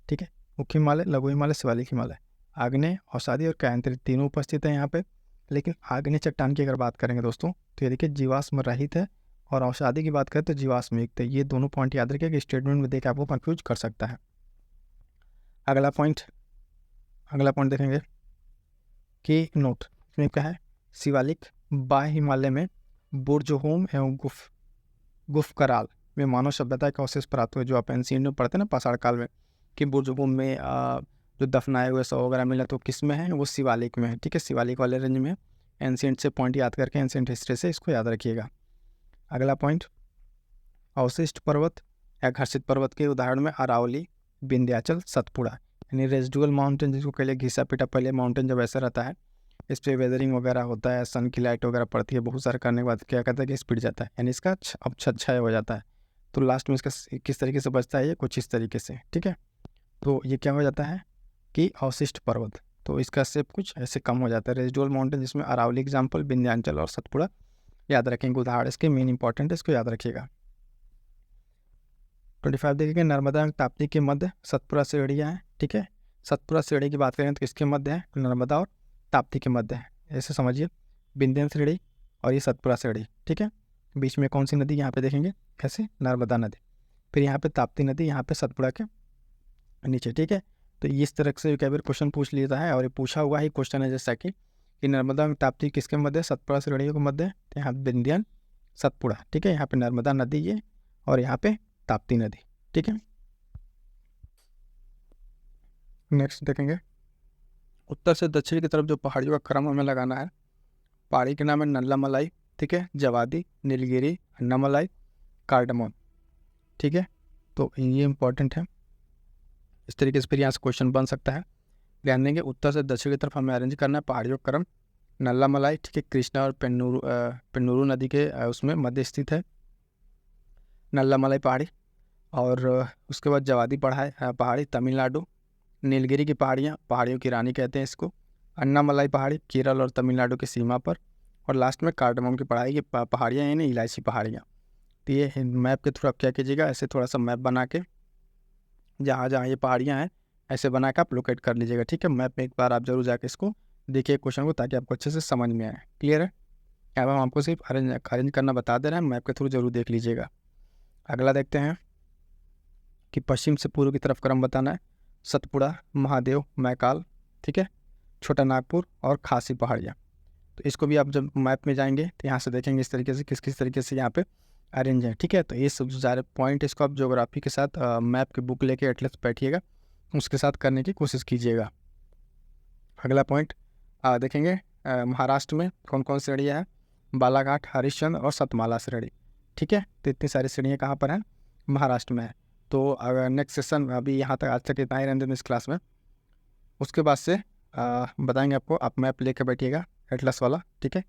[SPEAKER 1] ठीक है। मुख्य हिमालय, लघु हिमालय, शिवालिक हिमालय, आग्नेय, अवसादी और कायांतरित तीनों उपस्थित हैं यहाँ पे। लेकिन आग्नेय चट्टान की अगर बात करेंगे दोस्तों तो ये देखिए जीवाश्म रहित है, और अवसादी की बात करें तो जीवाश्म युक्त है। ये दोनों पॉइंट याद रखिए कि स्टेटमेंट में देख आपको कंफ्यूज कर सकता है। अगला पॉइंट देखेंगे कि नोट इसमें क्या है, शिवालिक बाह्य हिमालय में बुर्जहोम एवं गुफ कराल में मानव सभ्यता के अवशेष प्राप्त हुए, जो आप एंशिएंट में पढ़ते हैं ना पाषाण काल में, कि बुर्जहोम में जो दफनाए हुए शव वगैरह मिला, तो किस में है, वो शिवालिक में है, ठीक है, शिवालिक वाले रेंज में। एंशिएंट से पॉइंट याद करके, एंशिएंट हिस्ट्री से इसको याद रखिएगा। अगला पॉइंट अवशिष्ट पर्वत या घर्षित पर्वत के उदाहरण में अरावली, विंध्याचल, सतपुड़ा, यानी रेजिडुअल माउंटेन जिसको कह लिया घिसा पिटा पहले माउंटेन जब ऐसा रहता है, इस पर वेदरिंग वगैरह होता है, सन की लाइट वगैरह पड़ती है, बहुत सारे करने के बाद क्या कहता है कि स्पीड जाता है, यानी इसका अब छाया हो जाता है। तो लास्ट में इसका किस तरीके से बचता है, ये कुछ इस तरीके से, ठीक है। तो ये क्या हो जाता है कि अवशिष्ट पर्वत, तो इसका शेप कुछ ऐसे कम हो जाता है। रेजिडुअल माउंटेन जिसमें अरावली एग्जाम्पल, विंध्याचल और सतपुड़ा याद रखेंगे, उदाहरण इसके मेन इंपॉर्टेंट है, इसको याद रखिएगा। 25 देखिए नर्मदा एवं ताप्ती के मध्य सतपुड़ा श्रेणियाँ हैं, ठीक है। सतपुड़ा श्रेणी की बात करें तो किसके मध्य है, नर्मदा और ताप्ती के मध्य है, ऐसे समझिए, विंध्य श्रेणी और ये सतपुड़ा श्रेणी, ठीक है। बीच में कौन सी नदी यहाँ पे देखेंगे, कैसे, नर्मदा नदी, फिर यहाँ पे ताप्ती नदी, यहाँ पे सतपुड़ा के नीचे, ठीक है। तो इस तरह से कई बार क्वेश्चन पूछ लेता है, और ये पूछा हुआ ही क्वेश्चन है जैसा कि नर्मदा एवं ताप्ती किसके मध्य, सतपुड़ा श्रेणियों के मध्य है, तो यहाँ विंध्य सतपुड़ा, ठीक है। यहाँ पे नर्मदा नदी ये, और यहाँ पे ताप्ती नदी, ठीक है। नेक्स्ट देखेंगे उत्तर से दक्षिण की तरफ जो पहाड़ियों का क्रम हमें लगाना है, पहाड़ी के नाम है नल्लामलाई, ठीक है, जवादी, नीलगिरी, अन्नामलाई, कार्डमोन, ठीक है। तो ये इंपॉर्टेंट है। इस तरीके से फिर यहाँ से क्वेश्चन बन सकता है। ध्यान देंगे, उत्तर से दक्षिण की तरफ हमें अरेंज करना है पहाड़ियों का क्रम। नल्लामलाई, ठीक है, कृष्णा और पेन्नूरू नदी के उसमें मध्य स्थित है नल्लामलाई पहाड़ी। और उसके बाद जवादी पहाड़ी तमिलनाडु, नीलगिरी की पहाड़ियाँ, पहाड़ियों की रानी कहते हैं इसको, अन्नामलाई पहाड़ी केरल और तमिलनाडु की सीमा पर, और लास्ट में कार्डमम की पहाड़ियाँ यानी इलायची पहाड़ियाँ। तो ये मैप के थ्रू आप क्या कीजिएगा, ऐसे थोड़ा सा मैप बना के जहाँ जहाँ ये पहाड़ियाँ हैं ऐसे बना के आप लोकेट कर लीजिएगा, ठीक है। मैप में एक बार आप जरूर जाके इसको देखिए क्वेश्चन को, ताकि आपको अच्छे से समझ में आए। क्लियर है? अब हम आपको सिर्फ अरेंज करना बता दे रहे हैं, मैप के थ्रू जरूर देख लीजिएगा। अगला देखते हैं कि पश्चिम से पूर्व की तरफ क्रम बताना है। सतपुड़ा, महादेव, मैकाल, ठीक है, छोटा नागपुर और खासी पहाड़ियाँ। तो इसको भी आप जब मैप में जाएंगे तो यहाँ से देखेंगे इस तरीके से किस किस तरीके से यहाँ पे अरेंज है, ठीक है। तो ये सब सारे पॉइंट इसको आप ज्योग्राफी के साथ मैप की बुक लेके एटलस बैठिएगा, उसके साथ करने की कोशिश कीजिएगा। अगला पॉइंट देखेंगे महाराष्ट्र में कौन कौन श्रेणियाँ हैं, बालाघाट, हरिश्चंद्र और सतमाला श्रेणी, ठीक है। तो इतनी सारी श्रेणियाँ कहाँ पर हैं, महाराष्ट्र में है। तो अगर नेक्स्ट सेशन अभी यहाँ तक आज तक इतना ही रहने दें इस क्लास में, उसके बाद से बताएंगे आपको, आप मैप लेके बैठिएगा एटलस वाला, ठीक है।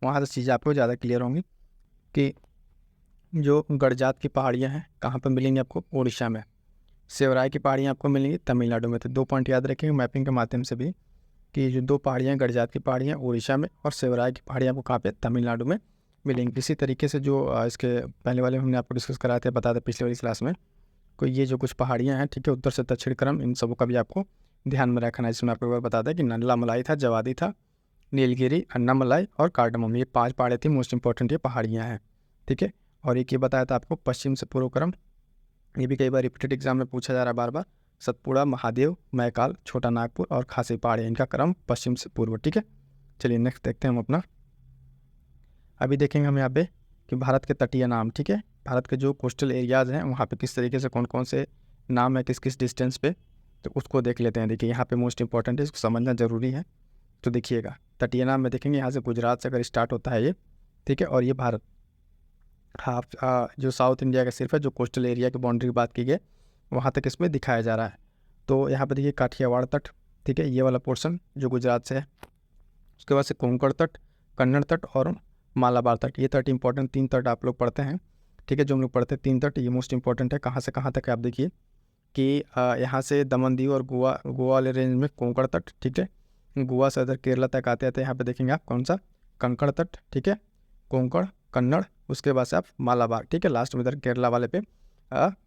[SPEAKER 1] वहाँ से चीज़ें आपको ज़्यादा क्लियर होंगी कि जो गड़जात की पहाड़ियाँ हैं कहाँ पर मिलेंगी आपको, उड़ीसा में। सेवराय की पहाड़ियाँ आपको मिलेंगी तमिलनाडु में। तो 2 पॉइंट याद रखेंगे मैपिंग के माध्यम से भी, कि जो 2 पहाड़ियाँ गड़जात की पहाड़ियाँ उड़ीसा में और सेवराय की पहाड़ियाँ आपको कहाँ पे, तमिलनाडु में मिलेंगी। इसी तरीके से जो इसके पहले वाले हमने आपको डिस्कस कराए थे, बता दें पिछले वाली क्लास में, कोई ये जो कुछ पहाड़ियाँ हैं, ठीक है, उत्तर से दक्षिण क्रम, इन सबों का भी आपको ध्यान में रखना है। इसमें आपको एक बार बता दें कि नल्लामलाई था, जवादी था, नीलगिरी, अन्नामलाई और कार्डमम, ये 5 पहाड़े थी मोस्ट इंपॉर्टेंट, ये पहाड़ियाँ हैं, ठीक है। और एक ये बताया था आपको पश्चिम से पूर्व क्रम, ये भी कई बार रिपीटेड एग्जाम में पूछा जा रहा है बार बार। सतपुड़ा, महादेव, मैकाल, छोटा नागपुर और खासी पहाड़ी, इनका क्रम पश्चिम से पूर्व, ठीक है। चलिए नेक्स्ट देखते हैं हम अपना। अभी देखेंगे हम यहाँ पे कि भारत के तटीय नाम, ठीक है, भारत के जो कोस्टल एरियाज़ हैं वहाँ पे किस तरीके से कौन कौन से नाम है किस किस डिस्टेंस पे, तो उसको देख लेते हैं। देखिए यहाँ पे मोस्ट इंपॉर्टेंट है, इसको समझना ज़रूरी है। तो देखिएगा तटीय नाम में देखेंगे, यहाँ से गुजरात से अगर स्टार्ट होता है ये, ठीक है, और ये भारत जो साउथ इंडिया का सिर्फ है, जो कोस्टल एरिया की बाउंड्री की बात की गई वहाँ तक इसमें दिखाया जा रहा है। तो यहाँ पर देखिए काठियावाड़ तट, ठीक है, ये वाला पोर्शन जो गुजरात से है। उसके बाद से कोंकण तट, कन्नड़ तट और मालाबार तट, ये तट इंपॉर्टेंट 3 तट आप लोग पढ़ते हैं, ठीक है। जो हम लोग पढ़ते हैं 3 तट, ये मोस्ट इंपॉर्टेंट है। कहाँ से कहाँ तक है आप देखिए कि यहाँ से दमन दीव और गोवा वाले रेंज में कोंकण तट, ठीक है। गोवा से इधर केरला तक आते आते यहाँ पे देखेंगे आप कौन सा, कंकण तट, ठीक है, कोंकण, कन्नड़, उसके बाद से आप मालाबार, ठीक है, लास्ट में इधर केरला वाले पे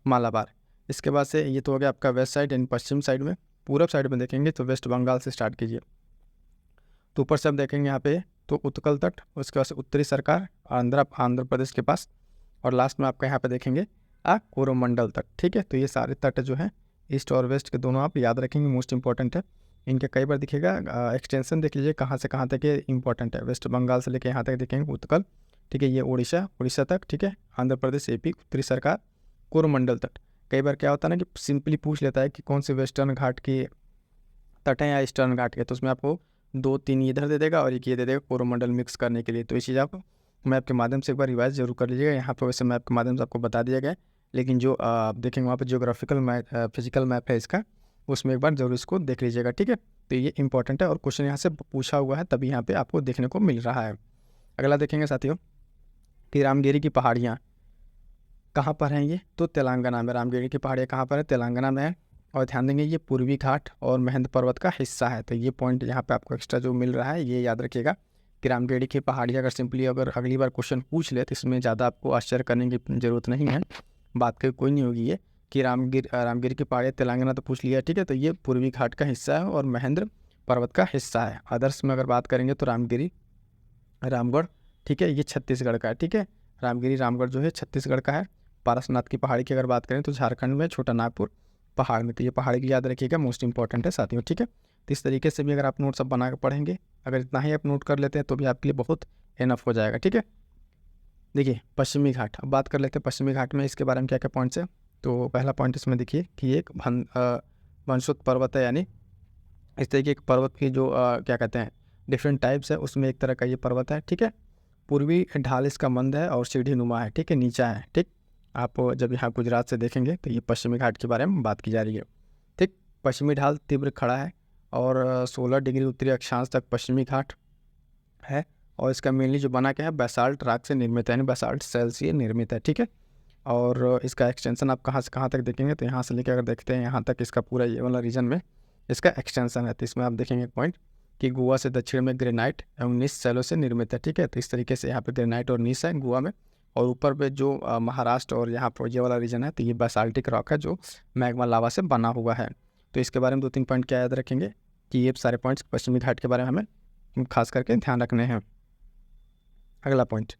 [SPEAKER 1] मालाबार। इसके बाद से ये तो हो गया आपका वेस्ट साइड यानी पश्चिम साइड में। पूरब साइड में देखेंगे तो वेस्ट बंगाल से स्टार्ट कीजिए, तो ऊपर से आप देखेंगे यहाँ पे तो उत्कल तट, उसके बाद से उत्तरी सरकार आंध्र प्रदेश के पास, और लास्ट में आपका यहाँ पे देखेंगे कोरोमंडल तट, ठीक है। तो ये सारे तट जो हैं ईस्ट और वेस्ट के दोनों आप याद रखेंगे, मोस्ट इंपॉर्टेंट है। इनके कई बार दिखेगा एक्सटेंशन देख लीजिए कहाँ से कहाँ तक ये इंपॉर्टेंट है। वेस्ट बंगाल से लेकर यहाँ तक देखेंगे उत्कल, ठीक है, ये उड़ीसा तक, ठीक है, आंध्र प्रदेश, एपी, उत्तरी सरकार, कोरोमंडल तट। कई बार क्या होता है ना कि सिंपली पूछ लेता है कि कौन से वेस्टर्न घाट के तट हैं या ईस्टर्न घाट के, तो उसमें आपको 2-3 इधर दे देगा और एक ये दे देगा कोरोमंडल मिक्स करने के लिए। तो ये चीज़ आप मैप के माध्यम से एक बार रिवाइज जरूर कर लीजिएगा। यहाँ पर वैसे मैप के माध्यम से आपको बता दिया गया है, लेकिन जो आप देखेंगे वहाँ पर जियोग्राफिकल मैप फिजिकल मैप है इसका, उसमें एक बार जरूर इसको देख लीजिएगा, ठीक है। तो ये इंपॉर्टेंट है और क्वेश्चन यहाँ से पूछा हुआ है, तभी यहाँ पे आपको देखने को मिल रहा है। अगला देखेंगे साथियों कि रामगिरी की पहाड़ियाँ कहाँ पर हैं, ये तो तेलंगाना में। रामगिरी की पहाड़ियाँ कहाँ पर है, तेलंगाना में है। और ध्यान देंगे ये पूर्वी घाट और महेंद्र पर्वत का हिस्सा है। तो ये पॉइंट यहाँ पे आपको एक्स्ट्रा जो मिल रहा है ये याद रखिएगा कि रामगिरी की पहाड़ियाँ अगर सिंपली अगर अगली बार क्वेश्चन पूछ ले तो इसमें ज़्यादा आपको आश्चर्य करने की ज़रूरत नहीं है, बात की कोई नहीं होगी। ये कि रामगिरी की पहाड़ियाँ तेलंगाना तो पूछ लिया, ठीक है। तो ये पूर्वी घाट का हिस्सा है और महेंद्र पर्वत का हिस्सा है। अदर्स में अगर बात करेंगे तो रामगिरी, रामगढ़, ठीक है, ये छत्तीसगढ़ का है, ठीक है। रामगिरी रामगढ़ जो है छत्तीसगढ़ का है। पारसनाथ की पहाड़ी की अगर बात करें तो झारखंड में छोटा नागपुर पहाड़ में। तो ये पहाड़ी की याद रखिएगा, मोस्ट इंपॉर्टेंट है साथियों, ठीक है। तो इस तरीके से भी अगर आप नोट सब बना कर पढ़ेंगे, अगर इतना ही आप नोट कर लेते हैं तो भी आपके लिए बहुत इनफ हो जाएगा, ठीक है। देखिए पश्चिमी घाट, अब बात कर लेते हैं पश्चिमी घाट में इसके बारे में क्या क्या पॉइंट्स है। तो पहला पॉइंट इसमें देखिए कि एक वंशोत पर्वत है, यानी इस तरीके के पर्वत की जो क्या कहते हैं डिफरेंट टाइप्स है, उसमें एक तरह का ये पर्वत है। ठीक है, पूर्वी ढाल इसका मंद है और सीढ़ी नुमा है। ठीक है, नीचा है। ठीक, आप जब यहाँ गुजरात से देखेंगे तो ये पश्चिमी घाट के बारे में बात की जा रही है। ठीक, पश्चिमी ढाल तीव्र खड़ा है और 16 डिग्री उत्तरी अक्षांश तक पश्चिमी घाट है, और इसका मेनली जो बना क्या है, बेसाल्ट राख से निर्मित है, यानी बेसाल्ट सेल से निर्मित है। ठीक है, और इसका एक्सटेंशन आप कहाँ से कहाँ तक देखेंगे तो यहाँ से लेकर अगर देखते हैं यहाँ तक, इसका पूरा ये वाला रीजन में इसका एक्सटेंशन है। तो इसमें आप देखेंगे पॉइंट कि गोवा से दक्षिण में ग्रेनाइट एवं नीस सेलों से निर्मित है। ठीक है, तो इस तरीके से यहाँ पे ग्रेनाइट और नीस है गोवा में, और ऊपर पे जो महाराष्ट्र और यहाँ पर ये वाला रीजन है तो ये बेसाल्टिक रॉक है जो मैग्मा लावा से बना हुआ है। तो इसके बारे में 2-3 पॉइंट क्या याद रखेंगे कि ये सारे पॉइंट्स पश्चिमी घाट के बारे में हमें खास करके ध्यान रखने हैं। अगला पॉइंट,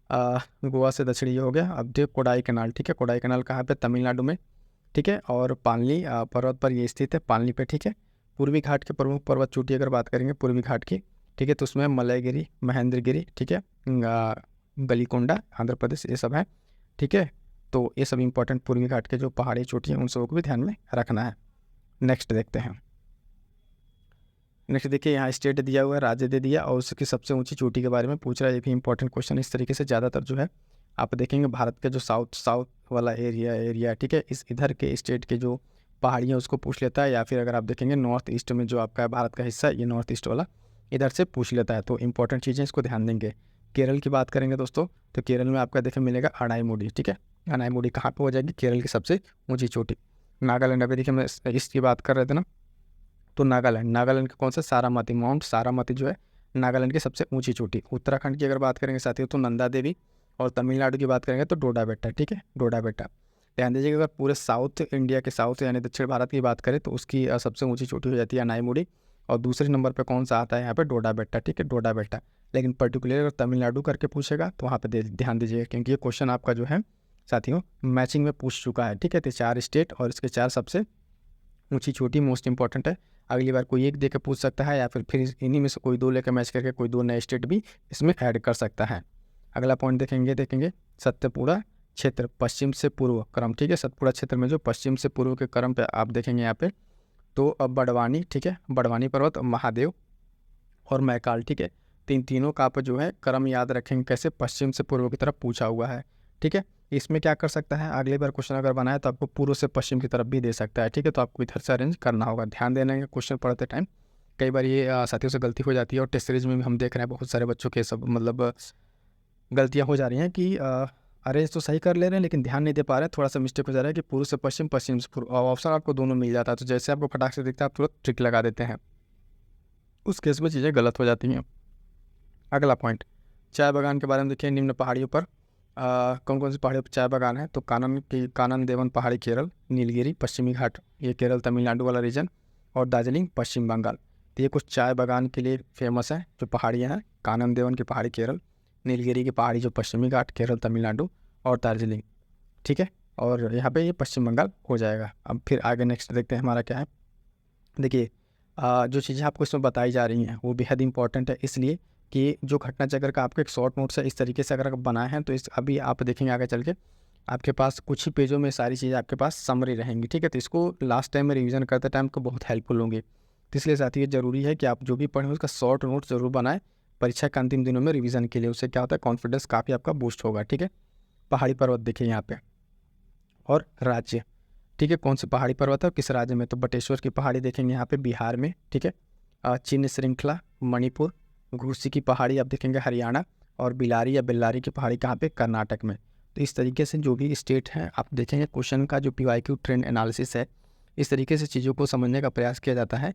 [SPEAKER 1] गोवा से दक्षिणी ये हो गया। अब जो कोडाई कैनाल, ठीक है, कोडाई कैनाल कहाँ पे, तमिलनाडु में। ठीक है, और पालनी पर्वत पर ये स्थित है, पालनी पे। ठीक है, पूर्वी घाट के प्रमुख पर्वत चोटी अगर बात करेंगे पूर्वी घाट की, ठीक है, तो उसमें मलयगिरी, महेंद्रगिरी, ठीक है, गलीकोंडा आंध्र प्रदेश, ये सब है। ठीक है, तो ये सब इंपॉर्टेंट पूर्वी घाट के जो पहाड़ी चोटी हैं उन सबको भी ध्यान में रखना है। नेक्स्ट देखते हैं। नेक्स्ट देखिए, यहाँ स्टेट दिया हुआ है, राज्य दे दिया, और उसकी सबसे ऊंची चोटी के बारे में पूछ रहा है। ये भी इंपॉर्टेंट क्वेश्चन। इस तरीके से ज़्यादातर जो है आप देखेंगे भारत के जो साउथ वाला एरिया, ठीक है, इस इधर के स्टेट के जो पहाड़ियाँ उसको पूछ लेता है, या फिर अगर आप देखेंगे नॉर्थ ईस्ट में जो आपका भारत का हिस्सा है, ये नॉर्थ ईस्ट वाला इधर से पूछ लेता है। तो इंपॉर्टेंट चीज़ें इसको ध्यान देंगे। केरल की बात करेंगे दोस्तों, तो केरल में आपका देखने मिलेगा अनाईमुडी। ठीक है, अनाईमुडी कहाँ पर हो जाएगी, केरल की सबसे ऊँची चोटी। नागालैंड, अभी देखिए मैं ईस्ट की बात कर रहे थे ना, तो नागालैंड का कौन सा, सारामती, माउंट सारामती जो है नागालैंड की सबसे ऊंची चोटी। उत्तराखंड की अगर बात करेंगे साथियों तो नंदा देवी, और तमिलनाडु की बात करेंगे तो डोडा बेट्टा। ठीक है, डोडा बेट्टा। ध्यान दीजिएगा, अगर पूरे साउथ इंडिया के साउथ यानी दक्षिण भारत की बात करें तो उसकी सबसे ऊंची चोटी हो जाती है अनाईमुडी, और दूसरे नंबर पर कौन सा आता है यहाँ पे, डोडा बेट्टा। ठीक है, डोडा बेट्टा। लेकिन पर्टिकुलर अगर तमिलनाडु करके पूछेगा तो वहाँ पे ध्यान दीजिएगा, क्योंकि ये क्वेश्चन आपका जो है साथियों मैचिंग में पूछ चुका है। ठीक है, तो 4 स्टेट और इसके 4 सबसे ऊंची चोटी मोस्ट इंपॉर्टेंट है। अगली बार कोई एक दे के पूछ सकता है, या फिर इन्हीं में से कोई 2 लेकर मैच करके कोई 2 नए स्टेट भी इसमें ऐड कर सकता है। अगला पॉइंट देखेंगे सतपुड़ा क्षेत्र पश्चिम से पूर्व क्रम। ठीक है, सतपुड़ा क्षेत्र में जो पश्चिम से पूर्व के क्रम पे आप देखेंगे यहाँ पे, तो अब बड़वानी, ठीक है, बड़वानी पर्वत, महादेव और मैकाल। ठीक है, तीनों का आप जो है क्रम याद रखेंगे कैसे, पश्चिम से पूर्व की तरफ पूछा हुआ है। ठीक है, इसमें क्या कर सकता है, अगली बार क्वेश्चन अगर बनाए तो आपको पूर्व से पश्चिम की तरफ भी दे सकता है। ठीक है, तो आपको इधर से अरेंज करना होगा। ध्यान देना है क्वेश्चन पढ़ते टाइम, कई बार ये साथियों से गलती हो जाती है, और टेस्ट सीरीज में भी हम देख रहे हैं बहुत सारे बच्चों के सब मतलब गलतियाँ हो जा रही हैं कि अरेंज तो सही कर ले रहे हैं लेकिन ध्यान नहीं दे पा रहे हैं, थोड़ा सा मिस्टेक हो जा रहा है कि पूर्व से पश्चिम, पश्चिम से पूर्व, और ऑप्शन आपको दोनों मिल जाता है, तो जैसे आपको फटाक से दिखता है आप तुरंत ट्रिक लगा देते हैं, उस केस में चीज़ें गलत हो जाती हैं। अगला पॉइंट, चाय बागान के बारे में देखिए। निम्न पहाड़ियों पर कौन कौन सी पहाड़ियों पर चाय बागान है, तो कानन देवन पहाड़ी केरल, नीलगिरी पश्चिमी घाट ये केरल तमिलनाडु वाला रीजन, और दार्जिलिंग पश्चिम बंगाल। तो ये कुछ चाय बागान के लिए फेमस है जो पहाड़ियाँ हैं, कानन देवन की पहाड़ी केरल, नीलगिरी की पहाड़ी जो पश्चिमी घाट केरल तमिलनाडु, और दार्जिलिंग। ठीक है, और यहाँ पे ये पश्चिम बंगाल हो जाएगा। अब फिर आगे नेक्स्ट देखते हैं हमारा क्या है। देखिए जो चीज़ें आपको इसमें बताई जा रही हैं वो बेहद इंपॉर्टेंट है, इसलिए कि जो घटना चक्र का आपको एक शॉर्ट नोट्स है इस तरीके से अगर आप बनाए हैं तो इस अभी आप देखेंगे आगे चल के आपके पास कुछ ही पेजों में सारी चीज़ें आपके पास समरी रहेंगी। ठीक है, तो इसको लास्ट टाइम में रिवीजन करते टाइम को बहुत हेल्पफुल होंगे। तो इसलिए साथ ही ये ज़रूरी है कि आप जो भी पढ़ें उसका शॉर्ट नोट जरूर बनाएं परीक्षा के अंतिम दिनों में रिवीजन के लिए। उससे क्या होता है, कॉन्फिडेंस काफ़ी आपका बूस्ट होगा। ठीक है, पहाड़ी पर्वत देखिए यहाँ पे, और राज्य। ठीक है, कौन से पहाड़ी पर्वत है और किस राज्य में, तो बटेश्वर की पहाड़ी देखेंगे यहाँ पे बिहार में। ठीक है, चिन्ह श्रृंखला मणिपुर, घूसी की पहाड़ी आप देखेंगे हरियाणा, और बिलारी या बेल्लारी की पहाड़ी कहाँ पे, कर्नाटक में। तो इस तरीके से जो भी स्टेट हैं आप देखेंगे क्वेश्चन का जो PYQ ट्रेंड एनालिसिस है, इस तरीके से चीज़ों को समझने का प्रयास किया जाता है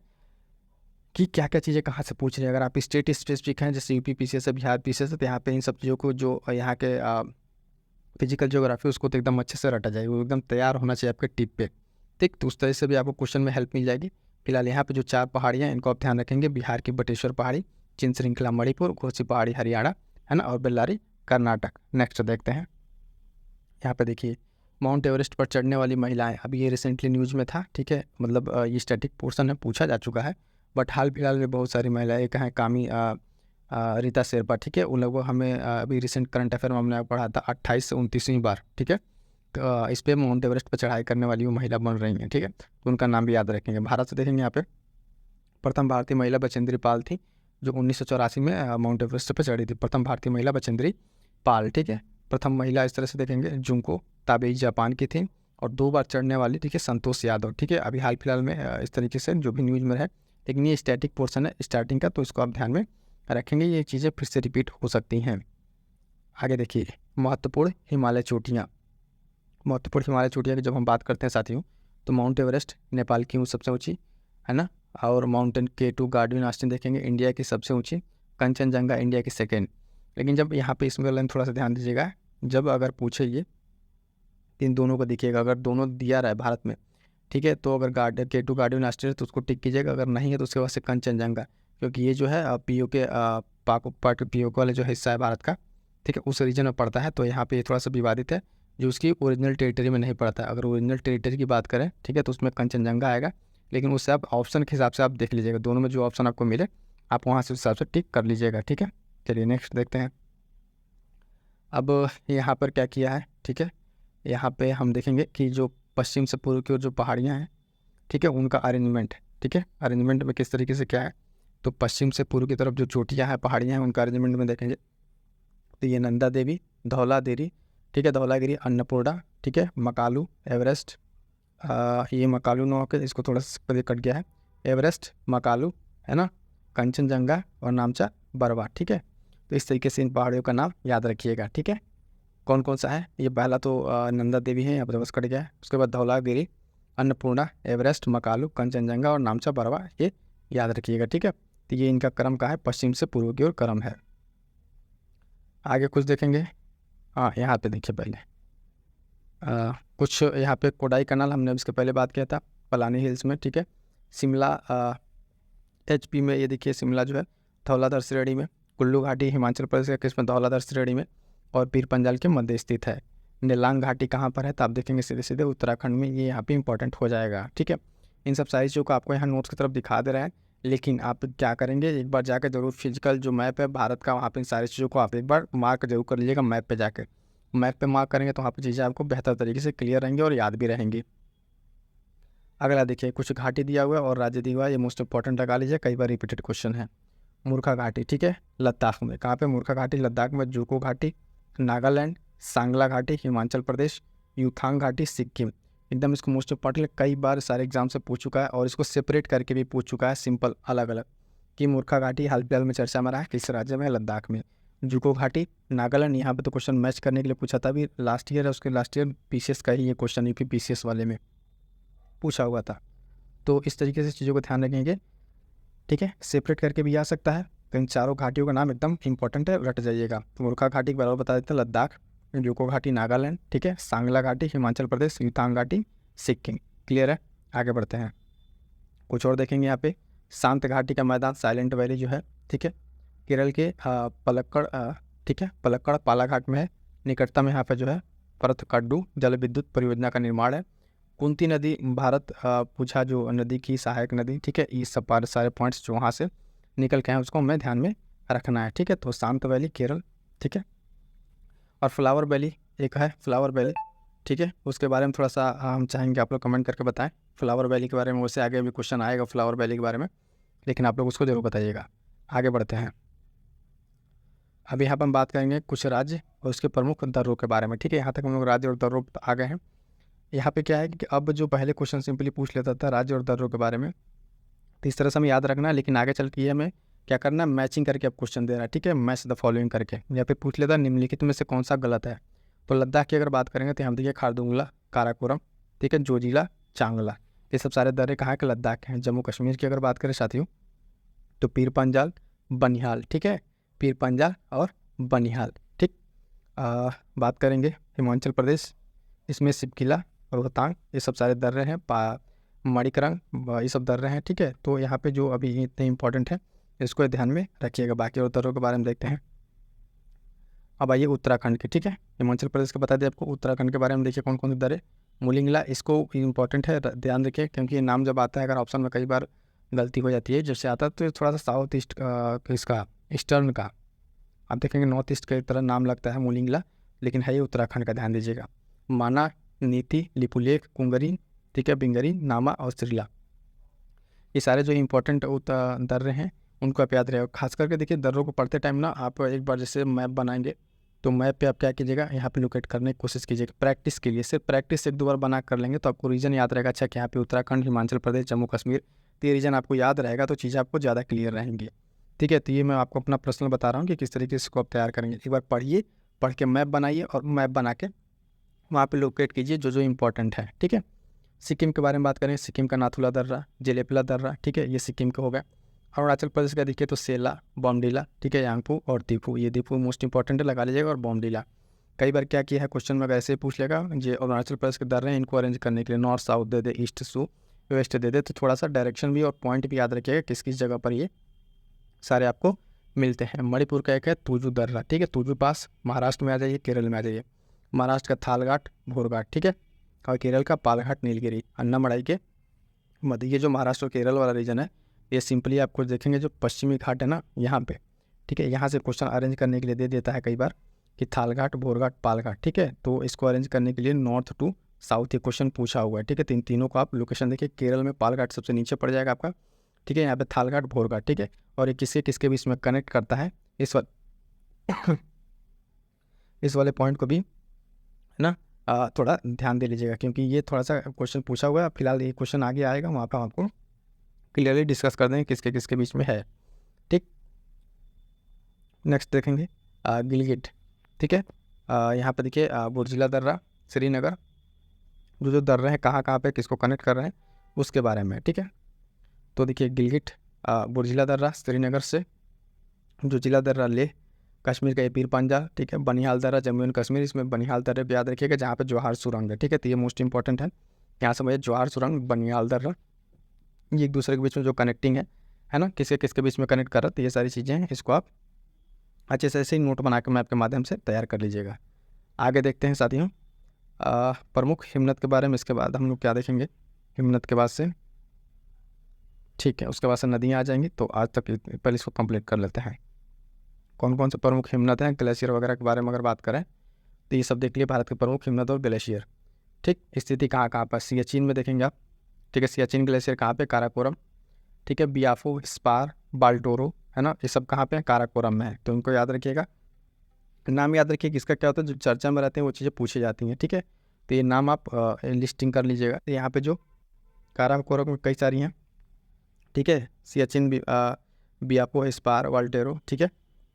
[SPEAKER 1] कि क्या क्या चीज़ें कहाँ से पूछ रहे हैं। अगर आप स्टेट स्पेसिफिक हैं जैसे UP PCS है, बिहार PCS है, तो यहाँ पे इन सब चीज़ों को जो यहाँ के फिजिकल ज्योग्राफी उसको तो एकदम अच्छे से रटा जाएगी, वो एकदम तैयार होना चाहिए आपके टिप पे। ठीक, तो उस तरह से भी आपको क्वेश्चन में हेल्प मिल जाएगी। फिलहाल यहाँ पे जो 4 पहाड़ियाँ इनको आप ध्यान रखेंगे, बिहार की बटेश्वर पहाड़ी, चिन्ह श्रृंखला मणिपुर, घोसी पहाड़ी हरियाणा है ना, और बेल्लारी कर्नाटक। नेक्स्ट देखते हैं, यहाँ पे देखिए माउंट एवरेस्ट पर चढ़ने वाली महिलाएं, अभी ये रिसेंटली न्यूज़ में था। ठीक है, मतलब ये स्टैटिक पोर्शन में पूछा जा चुका है, बट हाल फिलहाल में बहुत सारी महिलाएं, एक हैं कामी रीता शेरपा। ठीक है, उन लोगों हमें अभी रिसेंट करंट अफेयर में हमने पढ़ा था 28 से 29वीं बार। ठीक है, तो इस पर माउंट एवरेस्ट पर चढ़ाई करने वाली वो महिला बन रही हैं। ठीक है, तो उनका नाम भी याद रखेंगे। भारत से देखेंगे यहाँ पे प्रथम भारतीय महिला बचेंद्री पाल थी, जो 1984 में माउंट एवरेस्ट पर चढ़ी थी। प्रथम भारतीय महिला बचेंद्री पाल, ठीक है। प्रथम महिला इस तरह से देखेंगे जुंको ताबेई जापान की थी, और 2 बार चढ़ने वाली, ठीक है, संतोष यादव, ठीक है। अभी हाल फिलहाल में इस तरीके से जो भी न्यूज़ में है, लेकिन ये स्टैटिक पोर्शन है स्टार्टिंग का, तो इसको आप ध्यान में रखेंगे, ये चीज़ें फिर से रिपीट हो सकती हैं। आगे देखिए, महत्वपूर्ण हिमालय चोटियाँ। महत्वपूर्ण हिमालय चोटियाँ की जब हम बात करते हैं साथियों, तो माउंट एवरेस्ट नेपाल की सबसे ऊँची है ना, और माउंटेन K2 गार्डन आस्टिन देखेंगे इंडिया की सबसे ऊँची, कंचनजंगा इंडिया की सेकेंड। लेकिन जब यहाँ पे इसमें लाइन थोड़ा सा ध्यान दीजिएगा, जब अगर पूछे ये इन दोनों को देखिएगा, अगर दोनों दिया रहा है भारत में, ठीक है, तो अगर K2 गार्डन आस्ट्रेलिया तो उसको टिक कीजिएगा, अगर नहीं है तो उसके बाद से कंचनजंगा, क्योंकि ये जो है POK पाक POK वाले जो हिस्सा है भारत का, ठीक है, उस रीजन में पड़ता है, तो यहाँ पे थोड़ा सा विवादित है, जो उसकी ओरिजिनल टेरिटरी में नहीं पड़ता है। अगर ओरिजिनल टेरिटरी की बात करें, ठीक है, तो उसमें कंचनजंगा आएगा, लेकिन उससे आप ऑप्शन के हिसाब से आप देख लीजिएगा, दोनों में जो ऑप्शन आपको मिले आप वहाँ से उस हिसाब से टिक कर लीजिएगा, ठीक है। चलिए नेक्स्ट देखते हैं। अब यहाँ पर क्या किया है, ठीक है, यहाँ पे हम देखेंगे कि जो पश्चिम से पूर्व की ओर जो पहाड़ियाँ हैं, ठीक है, उनका अरेंजमेंट, ठीक है, अरेंजमेंट में किस तरीके से क्या है, तो पश्चिम से पूर्व की तरफ जो चोटियाँ हैं, पहाड़ियाँ हैं, उनका अरेंजमेंट में देखेंगे तो ये नंदा देवी, धौलागिरी, ठीक है, धौलागिरी, अन्नपूर्णा, ठीक है, मकालू, एवरेस्ट, ये मकालू नो के इसको थोड़ा सा कट गया है, एवरेस्ट, मकालू, है ना, कंचनजंगा और नामचा बरवा, ठीक है। तो इस तरीके से इन पहाड़ियों का नाम याद रखिएगा, ठीक है। कौन कौन सा है, ये पहला तो नंदा देवी है, यहाँ पर बस कट गया है, उसके बाद धौलागिरी, अन्नपूर्णा, एवरेस्ट, मकालू, कंचनजंगा और नामचा बरवा, ये याद रखिएगा, ठीक है। तो ये इनका क्रम का है, पश्चिम से पूर्व की ओर क्रम है। आगे कुछ देखेंगे, हाँ यहाँ पे देखिए पहले कुछ यहाँ पे कोडाई कनाल, हमने इसके पहले बात किया था, पलानी हिल्स में, ठीक है। शिमला HP में, ये देखिए शिमला जो है धौलाधर श्रेणी में, कुल्लू घाटी हिमाचल प्रदेश के किस्म धौलाधर श्रेणी में, और पीर पंजाल के मध्य स्थित है। नीलांग घाटी कहाँ पर है, तो आप देखेंगे सीधे सीधे उत्तराखंड में, ये यहाँ पे इंपॉर्टेंट हो जाएगा, ठीक है। इन सब सारी चीज़ों को आपको यहाँ नोट्स की तरफ दिखा दे रहा है, लेकिन आप क्या करेंगे, एक बार जाकर जरूर फिजिकल जो मैप है भारत का, वहाँ पर इन सारी चीज़ों को आप एक बार मार्क जरूर कर लीजिएगा, मैप पर जाकर, मैप पे मार्क करेंगे तो वहाँ पर चीज़ें आपको बेहतर तरीके से क्लियर रहेंगी और याद भी रहेंगी। अगला देखिए, कुछ घाटी दिया हुआ है और राज्य दिया हुआ है, ये मोस्ट इंपॉर्टेंट लगा लीजिए, कई बार रिपीटेड क्वेश्चन है। मूर्खा घाटी, ठीक है, लद्दाख में, कहाँ पे मूर्खा घाटी, लद्दाख में, जुको घाटी नागालैंड, सांगला घाटी हिमाचल प्रदेश, यूथांग घाटी सिक्किम। एकदम इसको मोस्ट इंपॉर्टेंट कई बार सारे एग्जाम से पूछ चुका है, और इसको सेपरेट करके भी पूछ चुका है, सिंपल अलग अलग, कि मूर्खा घाटी हाल फिलहाल में चर्चा में रहा है, किस राज्य में, लद्दाख में। जुको घाटी नागालैंड, यहाँ पे तो क्वेश्चन मैच करने के लिए पूछा था, अभी लास्ट ईयर है, उसके लास्ट ईयर PCS का ही ये क्वेश्चन UP PCS वाले में पूछा हुआ था। तो इस तरीके से चीज़ों को ध्यान रखेंगे, ठीक है, सेपरेट करके भी आ सकता है, तो इन चारों घाटियों का नाम एकदम इंपॉर्टेंट है, रट जाइएगा। तो मूर्खा घाटी के बारे में बता देते हैं, लद्दाख, जुको घाटी नागालैंड, ठीक है, सांगला घाटी हिमाचल प्रदेश, यूथांग घाटी सिक्किम। क्लियर है, आगे बढ़ते हैं। कुछ और देखेंगे यहाँ पे, शांत घाटी का मैदान, साइलेंट वैली जो है, ठीक है, केरल के पलक्कड़, ठीक है, पलक्कड़ पालाघाट में है, निकटतम यहाँ पे जो है परथकड्डू जल विद्युत परियोजना का निर्माण है। कुंती नदी भारत पूछा जो नदी की सहायक नदी, ठीक है, ये सब सारे पॉइंट्स जो वहाँ से निकल के हैं उसको हमें ध्यान में रखना है, ठीक है। तो शांत वैली केरल, ठीक है, और फ्लावर वैली एक है, फ्लावर वैली, ठीक है, उसके बारे में थोड़ा सा हम चाहेंगे आप लोग कमेंट करके बताएं फ्लावर वैली के बारे में, उससे आगे भी क्वेश्चन आएगा फ्लावर वैली के बारे में, लेकिन आप लोग उसको जरूर बताइएगा। आगे बढ़ते हैं, अभी यहाँ पर हम बात करेंगे कुछ राज्य और उसके प्रमुख दर्रों के बारे में, ठीक है। यहाँ तक हम लोग राज्य और दर्रों पर आ गए हैं। यहाँ पे क्या है कि अब जो पहले क्वेश्चन सिंपली पूछ लेता था राज्य और दर्रों के बारे में, तो इस तरह से हमें याद रखना है, लेकिन आगे चल के ये हमें क्या करना है, मैचिंग करके अब क्वेश्चन दे रहा है, ठीक है, मैच द फॉलोइंग करके, या फिर पूछ लेता निम्नलिखित में से कौन सा गलत है। तो लद्दाख की अगर बात करेंगे तो हम देखिए खारदुंगला, काराकोरम, ठीक है, जोजिला, चांगला, ये सब सारे दर्रे कहाँ के, लद्दाख के हैं। जम्मू कश्मीर की अगर बात करें साथियों, तो पीर पंजाल, बनिहाल, ठीक है, पीर पंजाल और बनिहाल, ठीक। बात करेंगे हिमाचल प्रदेश, इसमें शिवकिला, रोहतांग, ये सब सारे दर्रे हैं, मणिकरण, ये सब दर्रे हैं, ठीक है। तो यहाँ पे जो अभी इतने इंपॉर्टेंट है इसको ध्यान में रखिएगा। बाकी और दर्रों के बारे में देखते हैं। अब आइए उत्तराखंड के, ठीक है, हिमाचल प्रदेश का बता दें आपको, उत्तराखंड के बारे में देखिए कौन कौन से दर्रे। मुलिंगला, इसको इंपॉर्टेंट है, ध्यान रखिए, क्योंकि ये नाम जब आता है अगर ऑप्शन में कई बार गलती हो जाती है, जैसे आता है तो थोड़ा सा साउथ ईस्ट इसका ईस्टर्न का, आप देखेंगे नॉर्थ ईस्ट की तरह नाम लगता है मुलिंगला, लेकिन है ये उत्तराखंड का, ध्यान दीजिएगा। माना, नीति, लिपुलेख, कुंगरी, ठीक है, बिंगरी, नामा और श्रीला, ये सारे जो इंपॉर्टेंट दर्रे हैं उनको आप याद रखेगा। खास करके देखिए दर्रों को पढ़ते टाइम ना आप एक बार जैसे मैप बनाएंगे तो मैप पे आप क्या कीजिएगा, यहाँ पे लोकेट करने की कोशिश कीजिएगा प्रैक्टिस के लिए। सिर्फ प्रैक्टिस एक दो बार बना कर लेंगे तो आपको रीजन याद रहेगा। अच्छा कि यहाँ पे उत्तराखंड, हिमाचल प्रदेश, जम्मू कश्मीर, तो ये रीजन आपको याद रहेगा तो चीज़ें आपको ज़्यादा क्लियर रहेंगी। ठीक है, तो ये मैं आपको अपना पर्सनल बता रहा हूँ कि किस तरीके से इसको आप तैयार करेंगे। एक बार पढ़िए, पढ़ के मैप बनाइए और मैप बना के वहाँ पे लोकेट कीजिए जो जो इंपॉर्टेंट है। ठीक है, सिक्किम के बारे में बात करें, सिक्किम का नाथुला दर्रा, जेलेपला दर्रा, ठीक है, ये सिक्किम का हो गया। अरुणाचल प्रदेश का देखिए तो सेला, बॉमडीला, ठीक है, यांगपू और दीपू, ये दीपू मोस्ट इंपॉर्टेंट है, लगा लीजिएगा। और बॉमडीला कई बार क्या किया है क्वेश्चन में ऐसे ही पूछ लेगा, जो अरुणाचल प्रदेश के दर्रे हैं इनको अरेंज करने के लिए नॉर्थ साउथ दे दे, ईस्ट सू वेस्ट दे दे, तो थोड़ा सा डायरेक्शन भी और पॉइंट भी याद रखिएगा किस किस जगह पर ये सारे आपको मिलते हैं। मणिपुर का एक है तुजू दर्रा, ठीक है, तुजू पास, महाराष्ट्र में आ जाइए, केरल में आ जाइए। महाराष्ट्र का थालघाट, भोरघाट, ठीक है, और केरल का पालघाट, नीलगिरी, अन्नामड़ाई के मध्य। ये जो महाराष्ट्र और केरल वाला रीजन है ये सिंपली आपको देखेंगे जो पश्चिमी घाट है ना यहाँ पे, ठीक है, यहाँ से क्वेश्चन अरेंज करने के लिए दे देता है कई बार कि थालघाट, भोरघाट, पालघाट, ठीक है, तो इसको अरेंज करने के लिए नॉर्थ टू साउथ ये क्वेश्चन पूछा हुआ है। ठीक है, तीनों को आप लोकेशन देखिए, केरल में पालघाट सबसे नीचे पड़ जाएगा आपका, ठीक है, यहाँ पे थालघाट, भोरघाट, ठीक है, और ये किसके किसके बीच में कनेक्ट करता है इस इस वाले पॉइंट को भी, है ना, थोड़ा ध्यान दे लीजिएगा क्योंकि ये थोड़ा सा क्वेश्चन पूछा हुआ है। फिलहाल ये क्वेश्चन आगे आएगा वहाँ पर आपको क्लियरली डिस्कस कर देंगे किसके किसके बीच में है। ठीक, नेक्स्ट देखेंगे गिलगिट, ठीक है, यहाँ पे देखिए बुर्जिला दर्रा, श्रीनगर, जो दर्रे हैं कहाँ कहाँ पे किसको कनेक्ट कर रहे हैं उसके बारे में। ठीक है, तो देखिए गिलगिट, बुर्जिला दर्रा श्रीनगर से, जो जिला दर्रा लेह कश्मीर का, ये पीर पंजाल, ठीक है, बनिहाल दर्रा जम्मू एंड कश्मीर, इसमें बनिहाल दर्रे पे याद रखिएगा जहाँ पे जवाहर सुरंग है। ठीक है, तो ये मोस्ट इंपॉर्टेंट है, यहाँ समझिए जवाहर सुरंग, बनिहाल दर्रा, ये एक दूसरे के बीच में जो कनेक्टिंग है ना, किसके किसके बीच में कनेक्ट कर रहा है, तो ये सारी चीज़ें हैं, इसको आप अच्छे से ऐसे ही नोट बना के मैप के माध्यम से तैयार कर लीजिएगा। आगे देखते हैं साथियों प्रमुख हिमनद के बारे में। इसके बाद हम लोग क्या देखेंगे, हिमनद के बाद से, ठीक है, उसके बाद से नदियाँ आ जाएंगी। तो आज तक पहले इसको कंप्लीट कर लेते हैं। कौन कौन से प्रमुख हिमनद हैं, ग्लेशियर वगैरह के बारे में अगर बात करें तो ये सब देख लिए भारत के प्रमुख हिमनद और ग्लेशियर। ठीक, स्थिति कहाँ कहाँ पर, सियाचिन में देखेंगे आप, ठीक है, सियाचिन ग्लेशियर कहाँ पे, काराकोरम, ठीक है, बियाफो, स्पार, बाल्टोरो, है ना, ये सब कहाँ पे है, काराकोरम में है। तो उनको याद रखिएगा, नाम याद रखिए किसका क्या होता है, जो चर्चा में रहते हैं वो चीज़ें पूछी जाती हैं। ठीक है, तो ये नाम आप लिस्टिंग कर लीजिएगा। तो यहाँ पे जो काराकोरम में कई सारी हैं, ठीक है, सियाचिन, बियापो, स्पार, वाल्टेरो, ठीक है,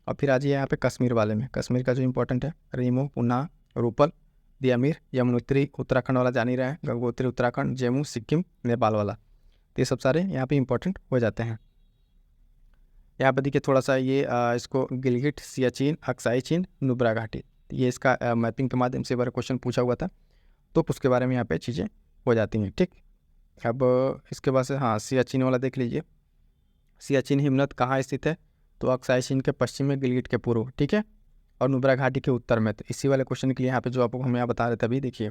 [SPEAKER 1] और फिर आ जाइए यहाँ पे कश्मीर वाले में। कश्मीर का जो इंपॉर्टेंट है, रीमो, पुन्हा, रूपल, दियामीर, यमुनोत्री, उत्तराखंड वाला जान ही रहे हैं, गंगोत्री उत्तराखंड, जम्मू, सिक्किम, नेपाल वाला, तो ये सब सारे यहाँ पे इंपॉर्टेंट हो जाते हैं। यहाँ पर देखिए थोड़ा सा ये इसको गिलगिट, सियाचिन, अक्साई चीन, नुब्रा घाटी, ये इसका मैपिंग के माध्यम से बार क्वेश्चन पूछा हुआ था तो उसके बारे में यहाँ पे चीज़ें हो जाती हैं। ठीक, अब इसके बाद से हाँ सियाचिन वाला देख लीजिए। सियाचिन हिमनद कहाँ स्थित है, तो अक्साई चीन के पश्चिम में, गिलगिट के पूर्व, ठीक है, और नुब्रा घाटी के उत्तर में। तो इसी वाले क्वेश्चन के लिए यहाँ पे जो आपको हम यहाँ बता रहे थे अभी, देखिए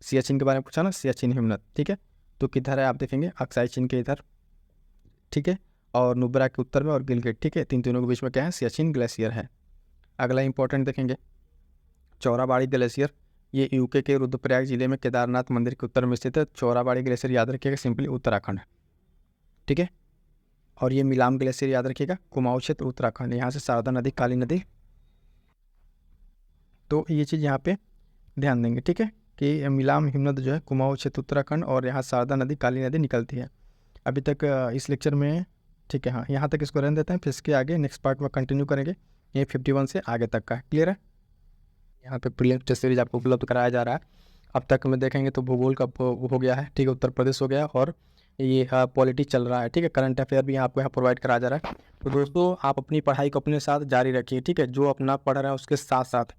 [SPEAKER 1] सियाचिन के बारे में पूछा ना, सियाचिन हिमनद, ठीक है, तो किधर है आप देखेंगे, अक्साई चीन के इधर, ठीक है, और नुब्रा के उत्तर में, और गिलगिट, ठीक है, तीनों के बीच में क्या है, सियाचिन ग्लेशियर है। अगला इंपॉर्टेंट देखेंगे चौराबाड़ी ग्लेशियर, ये यूके के रुद्रप्रयाग जिले में केदारनाथ मंदिर के उत्तर में स्थित है। चौराबाड़ी ग्लेशियर याद रखिएगा सिंपली उत्तराखंड, ठीक है, और ये मिलाम ग्लेशियर याद रखिएगा कुमाऊं क्षेत्र उत्तराखंड, यहाँ से शारदा नदी, काली नदी, तो ये चीज़ यहाँ पे ध्यान देंगे। ठीक है, कि मिलाम हिमनद जो है कुमाऊं क्षेत्र उत्तराखंड, और यहाँ शारदा नदी, काली नदी निकलती है। अभी तक इस लेक्चर में, ठीक है, हाँ यहाँ तक इसको रहने देते हैं, फिर इसके आगे नेक्स्ट पार्ट में कंटिन्यू करेंगे। ये 51 से आगे तक का क्लियर है। यहाँ पे प्रीलिम्स टेस्ट सीरीज आपको उपलब्ध कराया जा रहा है। अब तक में देखेंगे तो भूगोल का हो गया है, ठीक है, उत्तर प्रदेश हो गया, और ये पॉलिटी चल रहा है, ठीक है, करंट अफेयर भी आपको यहाँ प्रोवाइड कराया जा रहा है। तो दोस्तों आप अपनी पढ़ाई को अपने साथ जारी रखिए, ठीक है, जो अपना पढ़ रहे हैं उसके साथ साथ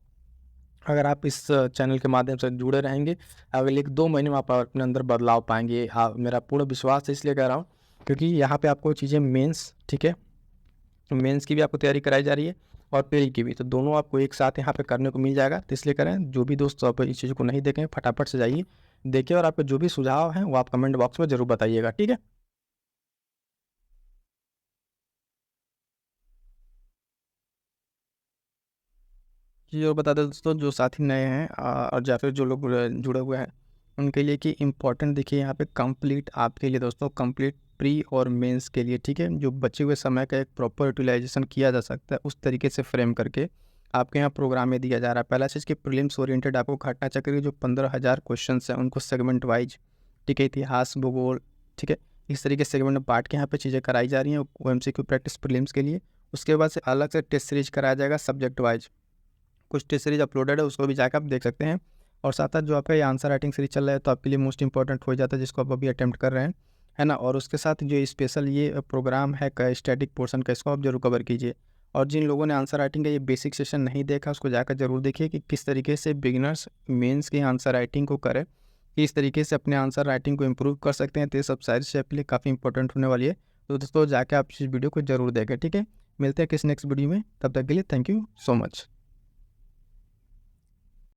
[SPEAKER 1] अगर आप इस चैनल के माध्यम से जुड़े रहेंगे, अगले 1-2 महीने में आप अपने अंदर बदलाव पाएंगे। मेरा पूर्ण विश्वास है, इसलिए कह रहा हूँ क्योंकि यहाँ पे आपको चीज़ें मेंस, ठीक है, मेंस की भी आपको तैयारी कराई जा रही है और प्री की भी, तो दोनों आपको एक साथ यहाँ पे करने को मिल जाएगा। तो इसलिए करें, जो भी दोस्त आप इस चीज़ को नहीं देखें फटाफट से जाइए देखिए, और आपके जो भी सुझाव हैं वो आप कमेंट बॉक्स में ज़रूर बताइएगा, ठीक है। जी और बता दें दोस्तों, जो साथी नए हैं और या फिर जो लोग जुड़े हुए हैं उनके लिए कि इम्पॉर्टेंट देखिए यहाँ पे कंप्लीट आपके लिए दोस्तों, कंप्लीट प्री और मेंस के लिए, ठीक है, जो बचे हुए समय का एक प्रॉपर यूटिलाइजेशन किया जा सकता है उस तरीके से फ्रेम करके आपके यहाँ प्रोग्राम में दिया जा रहा है। पहला चीज़ कि प्रीलिम्स ओरिएंटेड आपको घटना चक्र के जो 15,000 क्वेश्चन हैं उनको सेगमेंट वाइज, ठीक है, इतिहास, भूगोल, ठीक है, इस तरीके से सेगमेंट में बांट के यहाँ पे चीज़ें कराई जा रही हैं वो MCQ प्रैक्टिस प्रीलिम्स के लिए। उसके बाद से अलग से टेस्ट सीरीज कराया जाएगा सब्जेक्ट वाइज, कुछ टेस्ट सीरीज अपलोडेड है, उसको भी जाकर आप देख सकते हैं। और साथ साथ जो आपका ये आंसर राइटिंग सीरीज चल रहा है तो आपके लिए मोस्ट इंपॉर्टेंट हो जाता है, जिसको आप अभी अटेम्प्ट कर रहे हैं, है ना। और उसके साथ जो स्पेशल ये प्रोग्राम है स्टैटिक पोर्शन का, इसको आप जरूर कवर कीजिए। और जिन लोगों ने आंसर राइटिंग का ये बेसिक सेशन नहीं देखा उसको जाकर जरूर देखिए कि किस तरीके से बिगिनर्स मेंस की आंसर राइटिंग को करें, किस तरीके से अपने आंसर राइटिंग को इम्प्रूव कर सकते हैं। तो ये सब सारी चीज़ें आपके लिए काफ़ी इंपॉर्टेंट होने वाली है। तो दोस्तों जाके आप इस वीडियो को जरूर देखें, ठीक है। मिलते हैं किस नेक्स्ट वीडियो में, तब तक के लिए थैंक यू सो मच।